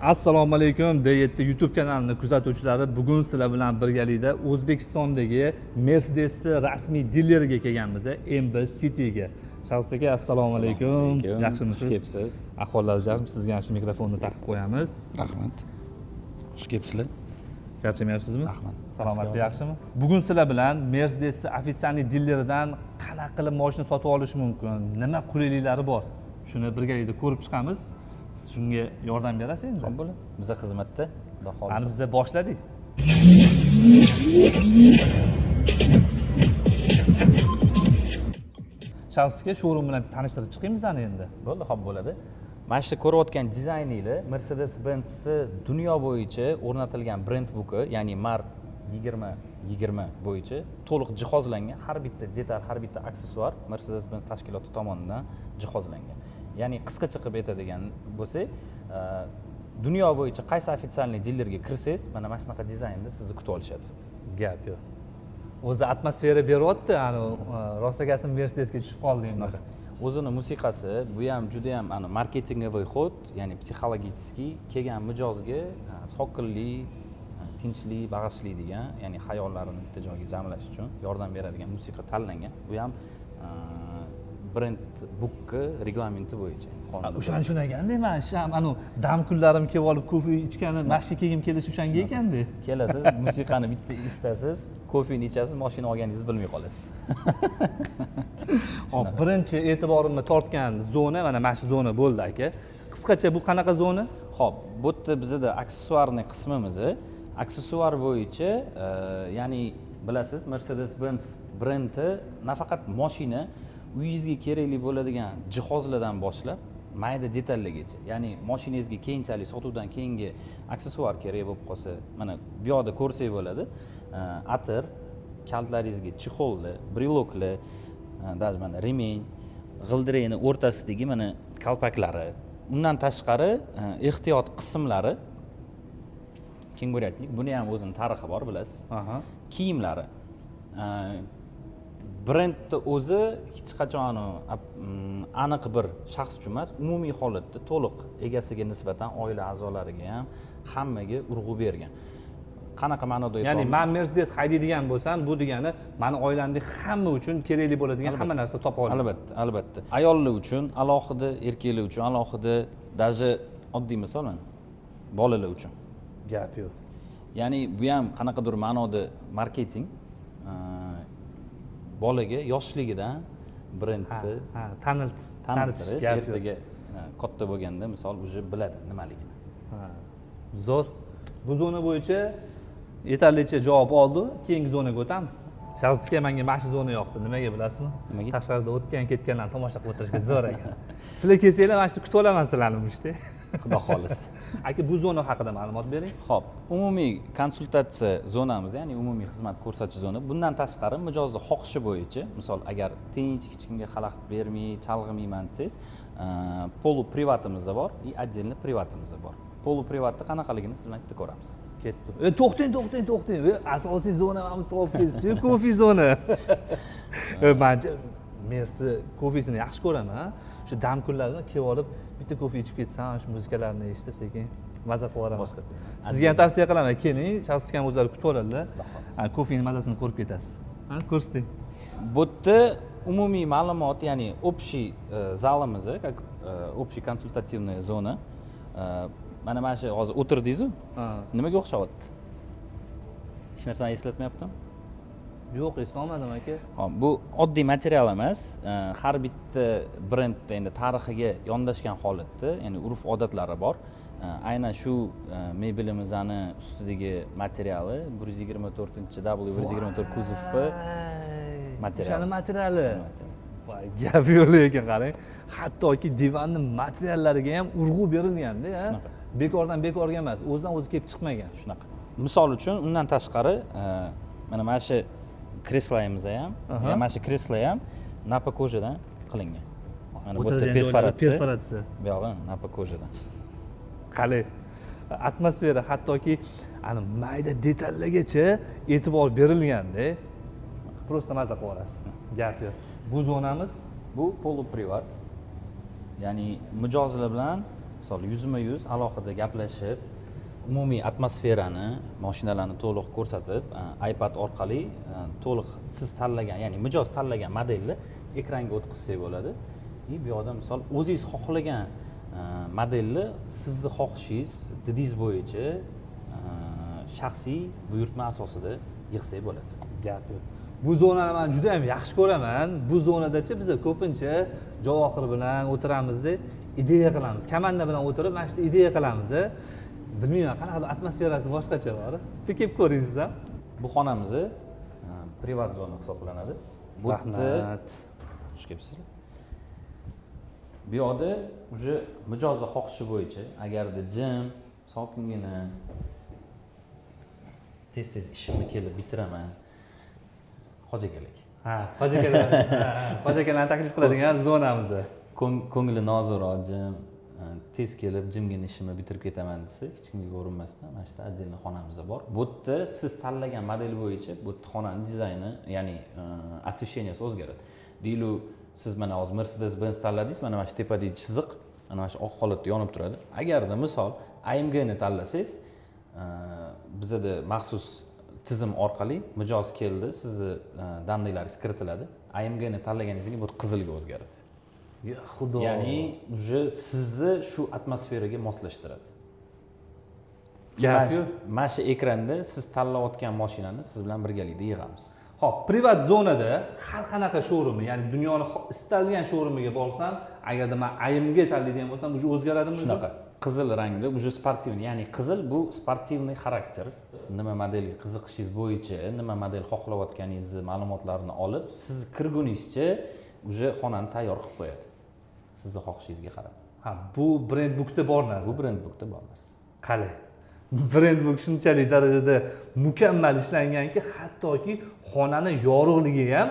Assalomu alaykum D7 YouTube kanalini kuzatuvchilari, bugun sizlar bilan birgalikda O'zbekistondagi Mercedes rasmiy dileriga kelganmiz, MB City'ga. Shaxs aka, assalomu alaykum. Yaxshimisiz? Xush kelibsiz. Ahvollaringiz yaxshimi? Sizga yaxshi mikrofonni taqib qo'yamiz. Rahmat. Xush kelibsizlar. Charchamayapsizmi? Rahmat. Salomatlik yaxshimi? Bugun sizlar bilan Mercedes ofitsialniy dileridan qanaqa qilib mashina sotib olish mumkin, nima qulayliklari bor, shuni birgalikda ko'rib chiqamiz. Siz shunga yordam berasiz endi? Xo'p bo'ladi. Bizning xizmatda, xudo xolisa. Ana biz boshladik. Shaxsga showroom bilan tanishtirib chiqaymiz ana endi. Bo'ldi, xo'p bo'ladi. Mana shu ko'rayotgan dizayninglar Mercedes-Benz dunyo bo'yicha o'rnatilgan brend buki, ya'ni Mar 2020 bo'yicha to'liq jihozlangan, har bitta detal, har bitta aksessuar Mercedes-Benz tashkiloti tomonidan jihozlangan. Ya'ni qisqacha qilib aytadigan bo'lsak, dunyo bo'yicha qaysi ofitsialniy dilerga kirsangiz, mana shunaqa dizaynda sizni kutib olishadi. Gap yo'q. O'zi atmosfera beryapti, ana rostagasi Mercedesga tushib qoldi endi. O'zini musiqasi, bu ham juda ham marketingovoy xod, ya'ni psixologический kelgan mijozga sokinlik, tinchlik bag'ishlaydigan, ya'ni xayollarini bitta joyga jamlash uchun yordam beradigan musiqa tanlangan. Bu ham brend bukki reglamenti bo'yicha. O'shani tushunaganda men sham anu dam kunlarim kelib olib kofe ichgani, mashina kelgim kelish o'shanga ekanda. Kelasiz, musiqani bitta eshitasiz, kofeni ichasiz, mashina olganingizni bilmay qolasiz. Hop, birinchi e'tiborimni tortgan zona mana shu zona bo'ldi aka. Qisqacha bu qanaqa zona? Xo'p, bu yerda bizda aksessuarning qismimiz, aksessuar bo'yicha, ya'ni bilasiz, Mercedes-Benz brendi nafaqat mashina, uyingizga kerakli bo'ladigan jihozlardan boshlab mayda detallargacha, ya'ni mashinangizga keyinchalik sotuvdan keyingi aksessuar kerak bo'lib qolsa, mana bu yoqda ko'rsangiz bo'ladi. Atir, kaltlaringizga chexollar, briloklar, даже mana remень, g'ildirakning o'rtasidagi mana kalpaklari, undan tashqari ehtiyot qismlari keng bo'lyapti. Buni ham o'zining tarixi bor, bilasiz. Kiyimlari. Brendni o'zi hech qachon aniq bir shaxs uchun emas, umumiy holatda to'liq egasiga nisbatan oila a'zolariga ham hammaga urg'u bergan. Qanaqa ma'noda aytaman? Ya'ni men Mercedes haydaydigan bo'lsam, bu degani meni oilamdagi hamma uchun kerakli bo'ladigan hamma narsa topa olaman. Albatta, albatta. Ayollar uchun alohida, erkaklar uchun alohida, даже oddiy misol mana bolalar uchun. Gap yo'q. Ya'ni bu ham qanaqadir ma'noda marketing. Bolaga yoshligidan brendni tanitirish, ertaga katta bo'lganda misol уже biladi nimaligini. Zo'r. Bu zona bo'yicha yetarlicha javob oldi. Keyingi zonaga o'tamiz. Shaxsga menga mana shu zona yoqdi. Nimaga bilasizmi? Tashqarida o'tgan ketganlarni tomosha qilib o'tirishga zo'r ekan. Sizlar kelsanglar mana shu kutib olaman sizlarni ishda. Xudo xolisa. Aka, bu zona haqida ma'lumot bering. Xo'p, umumiy konsultatsiya zonamiz, ya'ni umumiy xizmat ko'rsatish zona. Bundan tashqari mijozni xohishi bo'yicha, misol agar tinch, hech kimga xalaqit bermay, chalg'imayman desangiz, polu privatimiz bor, и отдельно privatimiz bor. Polu privatni qanaqaligini siz bilan bitta ko'ramiz. Ketdi. To'xtang. Asosiy zona ham topdingiz. Kofe zona. Men Mersi kofesini yaxshi ko'raman. Shu dam kunlarida kelib olib bitta kofe ichib ketsam, shu muzikalarni eshitib sekin maza qilib olaman. Sizga ham tavsiya qilaman, keling, shaxsga ham o'zlari kutib oladilar. Kofening mazasini ko'rib ketasiz. Ko'rsating. Bu yerda umumiy ma'lumot, ya'ni общий zalimiz, как общий konsultativniy zona. Mana shu hozir o'tirdingiz-ku? Nimaga o'xshayapti? Hech narsani eslatmayaptimi? Yo'q, eslolmadim aka. Hop, bu oddiy material emas. Har bitta brendda endi tarixiga yondashgan holatda, ya'ni urf-odatlari bor. Aynan shu mebelimizning ustidagi materiali 124W124 kuzovli material. O'sha materiali. Voy, gap yo'q lekin qarang. Hattoki divanning materiallariga ham urg'u berilganda, bekordan bekorga emas, o'zidan o'zi kelib chiqmagan. Shunaqa. Misol uchun, undan tashqari, mana shu kresloyimiz ham, mana shu kreslo ham napa kojadan qilingan. Mana bu yerda perforatsiya. Bu yog'i napa kojadan. Qalay. Atmosfera hattoki ana mayda detallargacha e'tibor berilganda, просто maza qilib olasiz. Gap yo'q. Bu zonamiz bu polu privat. Ya'ni mijozlar bilan misol yuzma-yuz alohida gaplashib, umumiy atmosferani, mashinalarni to'liq ko'rsatib, iPad orqali to'liq siz tanlagan, ya'ni mijoz tanlagan modelni ekranga o'tkazsak bo'ladi. Bu yoqda misol o'zingiz xohlagan modelni sizni xohishingiz, didingiz bo'yicha shaxsiy buyurtma asosida yig'sak bo'ladi. Gap yo'q. Bu zonani men juda ham yaxshi ko'raman. Bu zonadachi biz ko'pincha Javohir bilan o'tiramizda ideya qilamiz. Komanda bilan o'tirib, mana shu ideya qilamiz. Bilmayman, qanaqa atmosferasi boshqacha bor. Bitta kelib ko'ringiz ham. Bu xonamizni privat zona hisoblanadi. Bu Rahmat. Xush kelibsizlar. Bu yoqda uje mijozni xohishi bo'yicha, agarda jim, sokingina tez ishimni kelib bitiraman. Xo'ja kerak. Ha, xo'ja kerak. Xo'ja akalarni taklif qiladigan zonamiz. Ko'ngli noziroq, jim, tez kelib jimgina ishimni bitirib ketaman desa, hech kimga ko'rinmasdan mana shu отдельный xonamiz bor. Bu yerda siz tanlagan model bo'yicha bu xonaning dizayni, ya'ni освещениеsi o'zgaradi. Deylu siz mana hozir Mercedes-Benz tanladingiz, mana shu tepadagi chiziq, mana shu oq holatda yonib turadi. Agarda misol AMG ni tanlasangiz, bizda maxsus tizim orqali mijoz keldi, sizni danliklaringiz kiritiladi. AMG ni tanlaganingizda bu qizilga o'zgaradi. Ya xudo. Ya'ni uje sizni shu atmosferaga moslashtiradi. Gap yo'q. Mana shu ekranda siz tanlayotgan mashinani siz bilan birgalikda yig'amiz. Hop, privat zonada har qanaqa showroomga, ya'ni dunyoni istalgan showroomiga borsam, agarda men AMG tanlaydigan bo'lsam, uje o'zgaradimi? Shunaqa. Qizil rangda, uje sportivniy, ya'ni qizil bu sportivniy xarakter. Nima modelga qiziqishingiz bo'yicha, nima model xohlayotganingizni ma'lumotlarini olib, siz kirguningizcha uje xonani tayyor qilib qo'yadi. Sizni xohishingizga qarab. Ha, bu brendbookda bor narsa. Bu brendbookda bor narsa. Qalay. Brendbook shunchalik darajada mukammal ishlanganki, hattoki xonani yorug'ligiga ham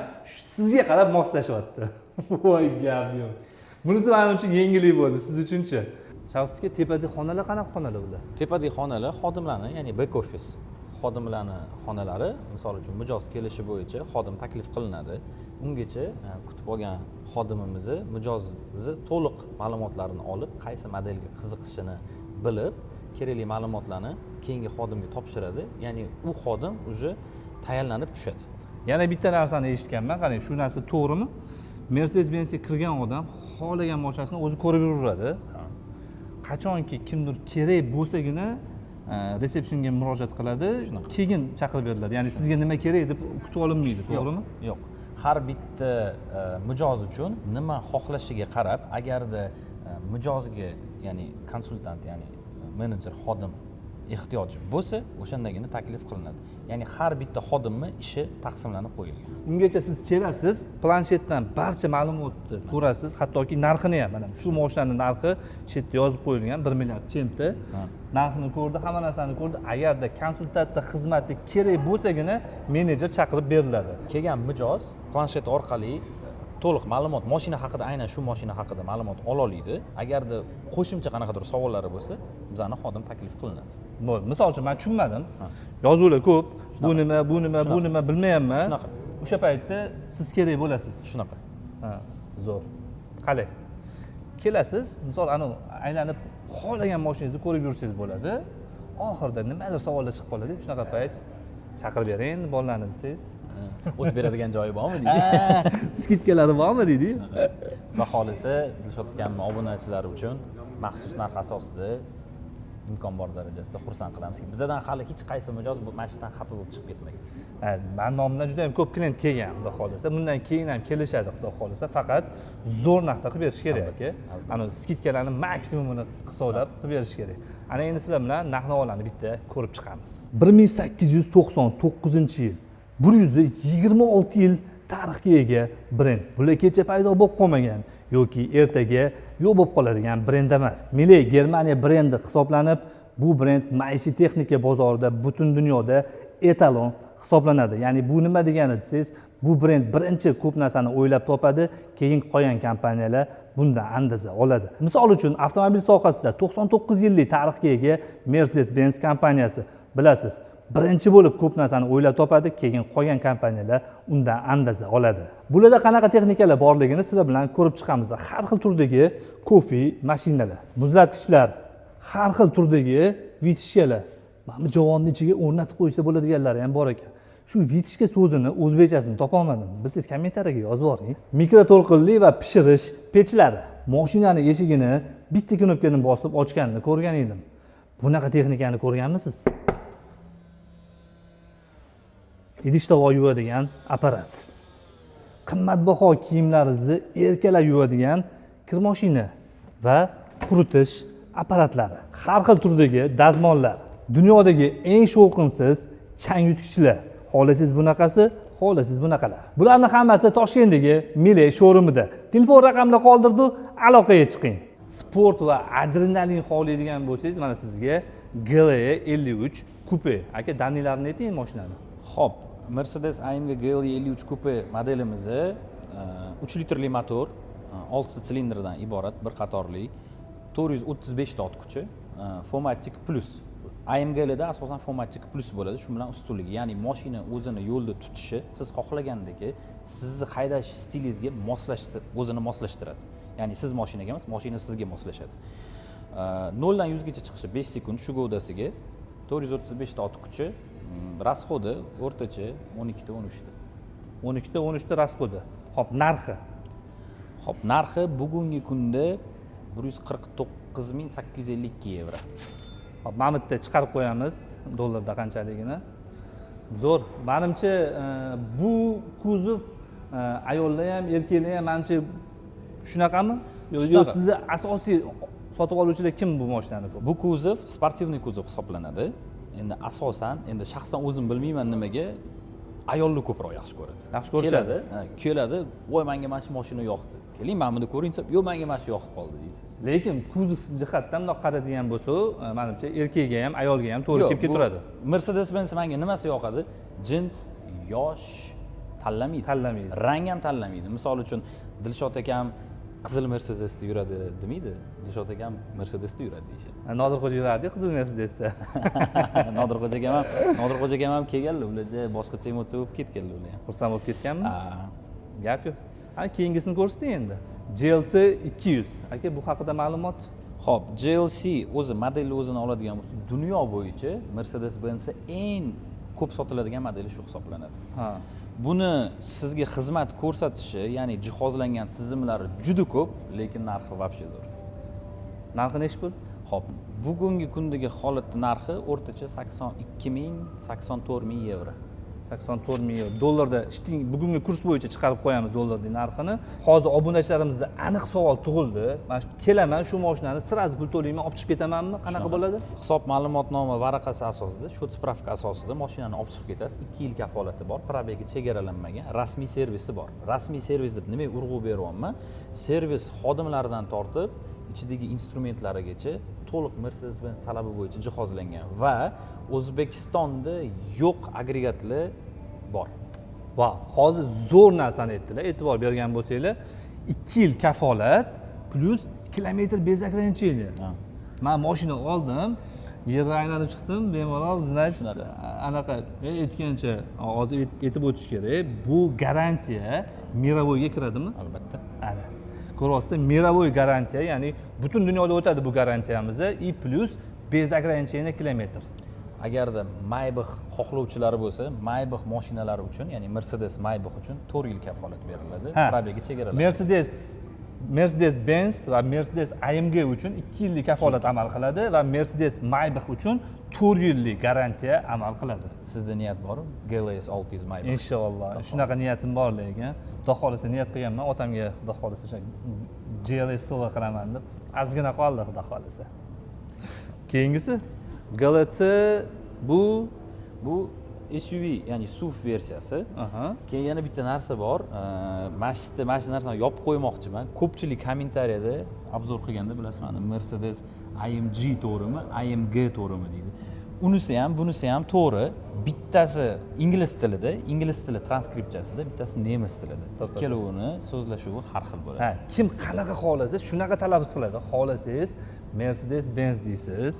sizga qarab moslashyapti. Voy gap yo'q. Bunisi men uchun yengillik bo'ldi, siz uchunchi? Shahustika tepadagi xonalar qanaqa xonalar ular? Tepadagi xonalar xodimlarni, ya'ni back office xodimlarni xonalari, misol uchun mijoz kelishi bo'yicha xodim taklif qilinadi. Ungacha kutib olgan xodimimizni mijozni to'liq ma'lumotlarini olib, qaysi modelga qiziqishini bilib, kerakli ma'lumotlarni keyingi xodimga topshiradi. Ya'ni u xodim uje tayyorlanib tushadi. Yana bitta narsani eshitganman, qarang, shu narsa to'g'rimi? Mercedes-Benzga kirgan odam xohlagan mashinasini o'zi ko'rib yuraveradi. Qachonki kimdir kerak bo'lsagina resepsiyonga murojaat qiladi, keyin chaqirib beriladi. Ya'ni sizga nima kerak deb kutib olinmaydi, to'g'rimi? Yo'q. Har bitta mijoz uchun nima xohlashiga qarab, agarda mijozga, ya'ni konsultant, ya'ni menejer, xodim ehtiyoji bo'lsa, o'shandagina taklif qilinadi. Ya'ni har bitta xodimni ishi taqsimlanib qo'yilgan. Ungacha siz kelasiz, planshetdan barcha ma'lumotni ko'rasiz, hattoki narxini ham, mana shu mashinaning narxi shu yerda yozib qo'yilgan, 1 milliard chemda. Narxini ko'rdi, hamma narsani ko'rdi. Agarda konsultatsiya xizmati kerak bo'lsagina menejer chaqirib beriladi. Kelgan mijoz planshet orqali to'liq ma'lumot, mashina haqida, aynan shu mashina haqida ma'lumot ola oladi. Agarda qo'shimcha qanaqadir savollari bo'lsa, bizani xodim taklif qilinadi. Bo'ldi. Misol uchun men tushunmadim. Yozuvlar ko'p. Bu nima bilmayapman. Shunaqa. O'sha paytda siz kerak bo'lasiz. Shunaqa. Ha, zo'r. Qalay. Kelasiz, misol aylanib xohlagan mashinangizni ko'rib yursangiz bo'ladi. Oxirida nimadir savollar chiqib qoladi. Shunaqa payt chaqirib bering bolalarni desangiz. O'tib beradigan joyi bormi deydi. Skidkalari bormi deydi. Va xolisa Dilshod akamning obunachilar uchun maxsus narx asosida imkon bor darajasida xursand qilamiz. Bizdan hali hech qaysi mijoz bu mashinadan xafa bo'lib chiqib ketmagan. Men nomidan juda ham ko'p klient kelgan, xudo xolisa. Bundan keyin ham kelishadi, xudo xolisa. Faqat zo'r narxda qilib berish kerak aka. Ana skidkalarni maksimumini hisoblab qilib berish kerak. Ana endi sizlar bilan narx-navolarni bitta ko'rib chiqamiz. 1899-yil 126 yil tarixga ega brend. Bular kecha paydo bo'lib qolmagan yoki ertaga yo'q bo'lib qoladigan brend emas. Milliy Germaniya brendi hisoblanib, bu brend maishiy texnika bozorida butun dunyoda etalon hisoblanadi. Ya'ni bu nima degani desangiz, bu brend birinchi ko'p narsani o'ylab topadi, keyin qolgan kompaniyalar bundan andaza oladi. Misol uchun, avtomobil sohasida 99 yillik tarixga ega Mercedes-Benz kompaniyasi. Bilasiz, birinchi bo'lib ko'p narsani o'ylab topadi, keyin qolgan kompaniyalar undan andaza oladi. Bularda qanaqa texnikalar borligini sizlar bilan ko'rib chiqamiz. Har xil turdagi kofe mashinalar, muzlatgichlar, har xil turdagi vitishkalar. Mana bu javonni ichiga o'rnatib qo'yishsa bo'ladiganlari ham bor ekan. Shu vitishka so'zini o'zbekchasini topolmadim. Bilsangiz kommentariyaga yozib yuboring. Mikroto'lqinli va pishirish pechlari. Mashinani eshigini bitta knopkani bosib ochganini ko'rgan edim. Bunaqa texnikani ko'rganmisiz? Idish tovoq yuvadigan apparat. Qimmatbaho kiyimlaringizni erkalab yuvadigan kir mashina va quritish apparatlari. Har xil turdagi dazmollar. Dunyodagi eng shovqinsiz chang yutgichlar. Xohlasangiz bunaqasi, xohlasangiz bunaqalar. Bularning hammasi Toshkentdagi Mile showroomida. Telefon raqamini qoldirdim, aloqaga chiqing. Sport va adrenalin xohlaydigan bo'lsangiz, mana sizga GLE 53 Coupe. Aka, daniylarini ayting mashinani. Xo'p, Mercedes AMG GLE 53 Coupe modelimizni 3 litrli motor, 6 silindrdan iborat, bir qatorli, 435 ta ot kuchi, Fomatic Plus. AMG'larda asosan Fomatic Plus bo'ladi, shu bilan ustunligi, ya'ni mashina o'zini yo'lda tutishi, siz xohlagandek sizni haydash stilingizga o'zini moslashtiradi. Ya'ni siz mashinaga emas, mashina sizga moslashadi. 0 dan 100 gacha chiqishi 5 sekund, shu govdasiga 435 ta ot kuchi, rasxodi o'rtacha 12 ta 13 ta. 12 ta 13 ta rasxodi. Xo'p, narxi. Xo'p, narxi bugungi kunda 149.852 evro. Hop, mana bitta chiqarib qo'yamiz dollarda qanchaligini. Zo'r. Menimcha bu kuzov ayollar ham, erkaklar ham menimcha shunaqami? Yo'q, sizni asosiy sotib oluvchilar kim bu mashinani? Bu kuzov sportivniy kuzov hisoblanadi. Endi asosan, endi shaxsan o'zim bilmayman nimaga ayollar ko'proq yaxshi ko'radi. Yaxshi ko'rishadi. Keladi, "Voy, menga mana shu mashina yoqdi. Keling, mana buni ko'ring" deb, "Yo'q, menga mana shu yoqib qoldi" deydi. Lekin kuzov jihatdan bundoq qaradigan bo'lsa, menimcha erkakga ham, ayolga ham to'g'ri kelib keturadi. Mercedes-Benz menga nimasi yoqadi? Jins, yosh tanlamaydi. Rang ham tanlamaydi. Misol uchun Dilshod akam qizil Mercedesda yuradi demaydi. Dilshod akam Mercedesda yuradi deyishadi. Nodirxo'ja yurardi qizil Mercedesda. Nodirxo'ja akam ham kelganlar, ular boshqacha emotsiya bo'lib ketganlar ular ham. Xursand bo'lib ketganmi? Gap yo'q. Ana keyingisini ko'rsating endi. GLC 200. Aka, bu haqida ma'lumot? Xo'p, GLC o'zi modelni o'zini oladigan bo'lsa, dunyo bo'yicha Mercedes-Benz eng ko'p sotiladigan modeli shu hisoblanadi. Buni sizga xizmat ko'rsatishi, ya'ni jihozlangan tizimlari juda ko'p, lekin narxi вообще zo'r. Narxi nechi pul? Xo'p, bugungi kundagi holatda narxi o'rtacha 82.000, 84.000 evro. 84.000 euro. Dollarda bugungi kurs bo'yicha chiqarib qo'yamiz dollarning narxini. Hozir obunachilarimizda aniq savol tug'ildi. Men kelaman, shu mashinani sirasi pul to'layman, olib chiqib ketamanmi? Qanaqa bo'ladi? Hisob ma'lumotnoma varaqasi asosida, shot spravka asosida mashinani olib chiqib ketasiz. 2 yil kafolati bor, probegi chegaralanmagan, rasmiy servisi bor. Rasmiy servis deb nimaga urg'u beryapman? Servis xodimlaridan tortib ichidagi instrumentlarigacha to'liq Mercedes-Benz talabi bo'yicha jihozlangan va O'zbekistonda yo'q agregatlar bor. Va hozir zo'r narsani aytdilar. E'tibor bergan bo'lsanglar, 2 yil kafolat plus kilometr bez ограничение. Men mashina oldim, yerga aylanib chiqdim, bemalol, значит, anaqa aytgancha hozir aytib o'tish kerak. Bu garantiya mirovoyga kiradimi? Albatta. Ana. Ko'ryapsiz, mirovoy garantiya, ya'ni butun dunyoda o'tadi bu garantiyamiz и plus bez ограничение kilometr. Agarda Maybach xohlovchilari bo'lsa, Maybach mashinalari uchun, ya'ni Mercedes Maybach uchun 4 yil kafolat beriladi, probegi chegaralanadi. Mercedes-Benz va Mercedes AMG uchun 2 yillik kafolat amal qiladi va Mercedes Maybach uchun 4 yillik garantiya amal qiladi. Sizda niyat bormi? GLS 600 Maybach. Inshaalloh. Shunaqa niyatim bor lekin, Xudo xolisa niyat qilganman, otamga Xudo xolisa o'sha GLS sovg'a qilaman deb. Ozgina qoldi Xudo xolisa. Keyingisi GLC bu SUV, ya'ni SUV versiyasi. Keyin yana bitta narsa bor. Mana shu narsani yopib qo'ymoqchiman. Ko'pchilik kommentariyada obzor qilganda bilasizmi, Mercedes AMG to'g'rimi, AMG to'g'rimi deydi. Unisi ham, bunisi ham to'g'ri. Bittasi ingliz tilida, ingliz tili transkripsiyasida, bittasi nemis tilida. Ikkalovini so'zlashuvi har xil bo'ladi. Kim qanaqa xohlasa shunaqa talaffuz qiladi. Xohlasangiz Mercedes-Benz deysiz,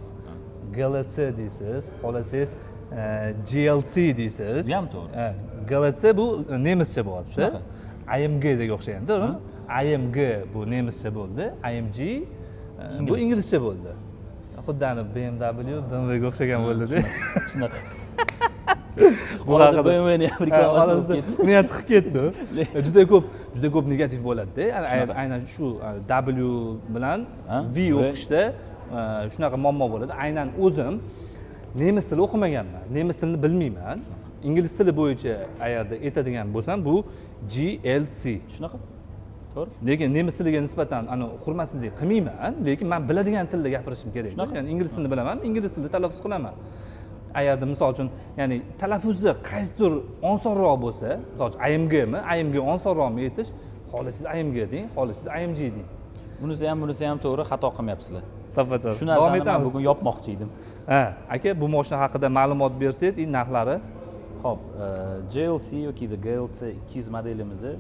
GLC deysiz, xohlasangiz GLC deysiz. Bu ham to'g'ri. GLC bu nemischa bo'lyapti. Shunaqa. AMG dega o'xshagan, to'g'rimi? AMG bu nemischa bo'ldi, AMG bu inglizcha bo'ldi. Xuddi ani BMW ga o'xshagan bo'ldi-da. Shunaqa. Bu haqida BMW ni ham reklamasi bo'lib ketdi. Uni ham tiqib ketdi. Juda ko'p negativ bo'ladi-da. Aynan shu W bilan V o'qishda shunaqa muammo bo'ladi. Aynan o'zim nemis tili o'qimaganman, nemis tilini bilmayman. Ingliz tili bo'yicha agarda aytadigan bo'lsam, bu GLC. Shunaqa. To'g'ri. Lekin nemis tiliga nisbatan hurmatsizlik qilmayman, lekin men biladigan tilda gapirishim kerak. Ya'ni ingliz tilini bilaman, ingliz tilida talaffuz qilaman. Agarda misol uchun, ya'ni talaffuzi qaysidir osonroq bo'lsa, misol uchun AMGmi, AMG osonroqmi aytish, xohlasangiz AMG deng, xohlasangiz AMG deng. Bunisi ham to'g'ri, xato qilmayapsizlar. To'g'ri. Shu narsani men bugun yopmoqchi edim. Aka, bu mashina haqida ma'lumot bersangiz, narxlari. Xo'p, GLC yoki GLC 200 modelimizni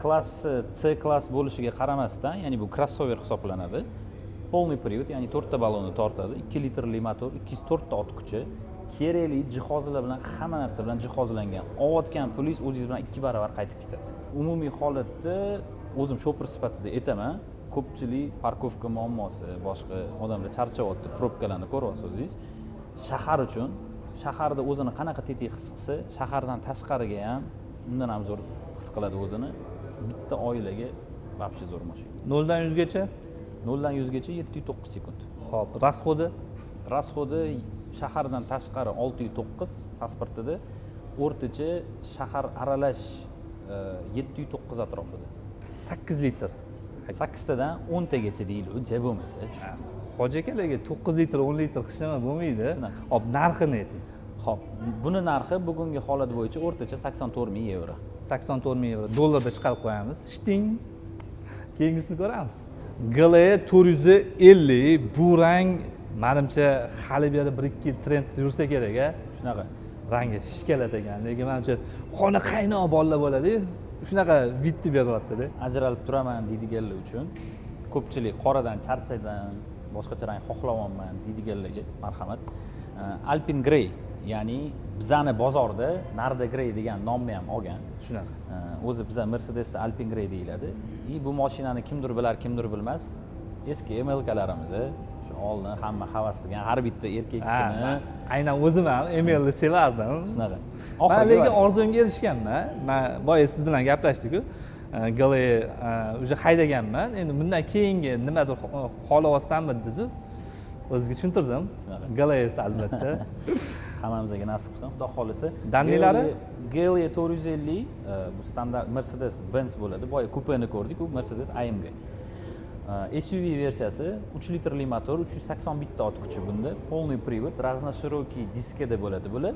klassi C klass bo'lishiga qaramasdan, ya'ni bu crossover hisoblanadi. Полный привод, ya'ni 4 ta ballonni tortadi, 2 litrli motor, 204 ta ot kuchi, kerakli jihozlar bilan, hamma narsa bilan jihozlangan. Olayotgan pulingiz o'zingiz bilan 2 barobar qaytib ketadi. Umumiy holatda o'zim shopper sifatida aytaman, ko'pchilik parkovka muammosi, boshqa odamlar charchyapti, probkalarni ko'ryapsiz o'zingiz. Shahar uchun, shaharda o'zini qanaqa tetik his qilsa, shahardan tashqariga ham undan ham zo'r his qiladi o'zini. Bitta oilaga вообще zo'r mashina. 0 dan 100 gacha? 0 dan 100 gacha 709 sekund. Xo'p, rasxodi? Rasxodi shahardan tashqari 609 pasportida, o'rtacha shahar aralash 709 atrofida. 8 litr. 8 tadan 10 tagacha deyiladi, bo'lmasa. Hoji akalarga 9 litr, 10 litr qishlama bo'lmaydi. Hop, narxini ayting. Xo'p, buni narxi bugungi holat bo'yicha o'rtacha 84 ming yevro. 84 ming yevro. Dollarda chiqarib qo'yamiz. Shting. Keyingisini ko'ramiz. GLE 450 bu rang menimcha hali beri 1-2 yil trend yursa kerak a. Shunaqa. Rangi shishkalat ekan. Lekin menimcha qoni qaynoq bolalar bo'ladi. Shunaqa vidni beryapti-da. Ajralib turaman deydiganlar uchun ko'pchilik qoradan charchadan, boshqacha rang xohlayapman deydiganlarga marhamat. Alpine Grey, ya'ni bizani bozorda Narda Grey degan nomni ham olgan. Shunaqa. O'zi bizlar Mercedesda Alpine Grey deyiladi. Bu mashinani kimdir bilar, kimdir bilmas. Eski MLK'larimiz, shu oldin hamma havas qilgan har bitta erkak kishini. Aynan o'zim ham MLni sevardim. Shunaqa. Men lekin orzumga erishganman. Men boya siz bilan gaplashdik-ku. GLE уже haydaganman. Endi bundan keyingi nimadir xohlayapsanmi dedi. O'zimga tushuntirdim. GLE'si albatta. Hammamizga nasib qilsin, xudo xolisa. Danlilari GLE 450 bu standart Mercedes Benz bo'ladi. Boya kupeni ko'rdik, u Mercedes AMG. SUV versiyasi 3 litrli motor, 381 ta ot kuchi bunda, полный привод, разноширокий diskada bo'ladi bular.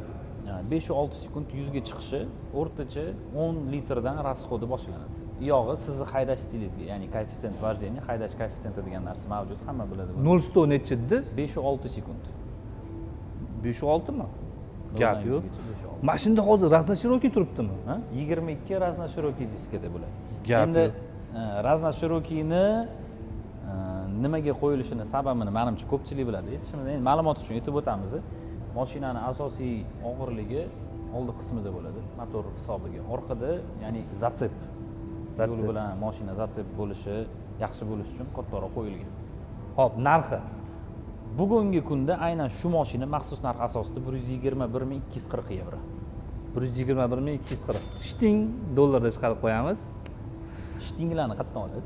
5-6 sekund 100 ga chiqishi, o'rtacha 10 litrdan rasxodi boshlanadi. Yog'i sizni haydash stilingizga, ya'ni koeffitsient vождения, haydash koeffitsiyenti degan narsa mavjud, hamma biladi buni. 0-100 necha dedingiz? 5-6 sekund. 5-6 mi? Gap yo'q. Mashinada hozir raznashirokий turibdimi? 22 raznashirokий diskada bo'ladi. Gap Endi raznashirokiyni nimaga qo'yilishini sababini menimcha ko'pchilik biladi. Shuni endi ma'lumot uchun aytib o'tamiz. Mashinani asosiy og'irligi old qismida bo'ladi, motor hisobiga. Orqada, ya'ni zatsep. Yo'l bilan mashina zatsep bo'lishi, yaxshi bo'lishi uchun kattaroq qo'yilgan. Xo'p, narxi. Bugungi kunda aynan shu mashina maxsus narx asosida 121.240 yevro. 121.240. Shting dollarda chiqarib qo'yamiz. Shtinglarni qayerdan olasiz?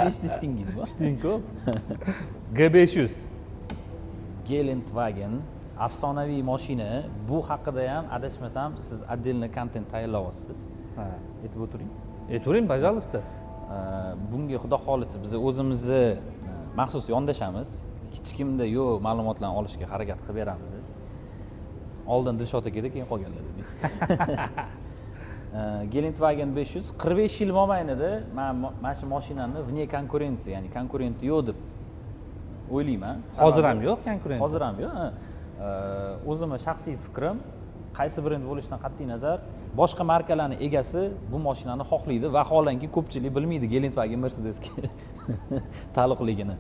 Nechta shtingingiz bor? Shting ko'p. G500. Geländewagen afsonaviy mashina. Bu haqida ham adashmasam siz отдельный kontent tayyorlayapsiz. Ha, Aytib o'tiring. Aytavering, пожалуйста. Bunga xudo xolisa biz o'zimizni maxsus yondashamiz. Hech kimda yo'q ma'lumotlarni olishga harakat qilib beramiz. Oldin Dilshod akada, keyin qolganlar dedi. Geländewagen 500 45 yil mobaynida men shu mashinani vне konkurensiya, ya'ni konkurenti yo'q deb o'ylayman. Hozir ham yo'q konkurent. Hozir ham yo'q. O'zimning shaxsiy fikrim, qaysi brend bo'lishidan qat'iy nazar, boshqa markalarning egasi bu mashinani xohlaydi va vaholanki ko'pchilik bilmaydi Geländewagen Mercedesga taalluqligini.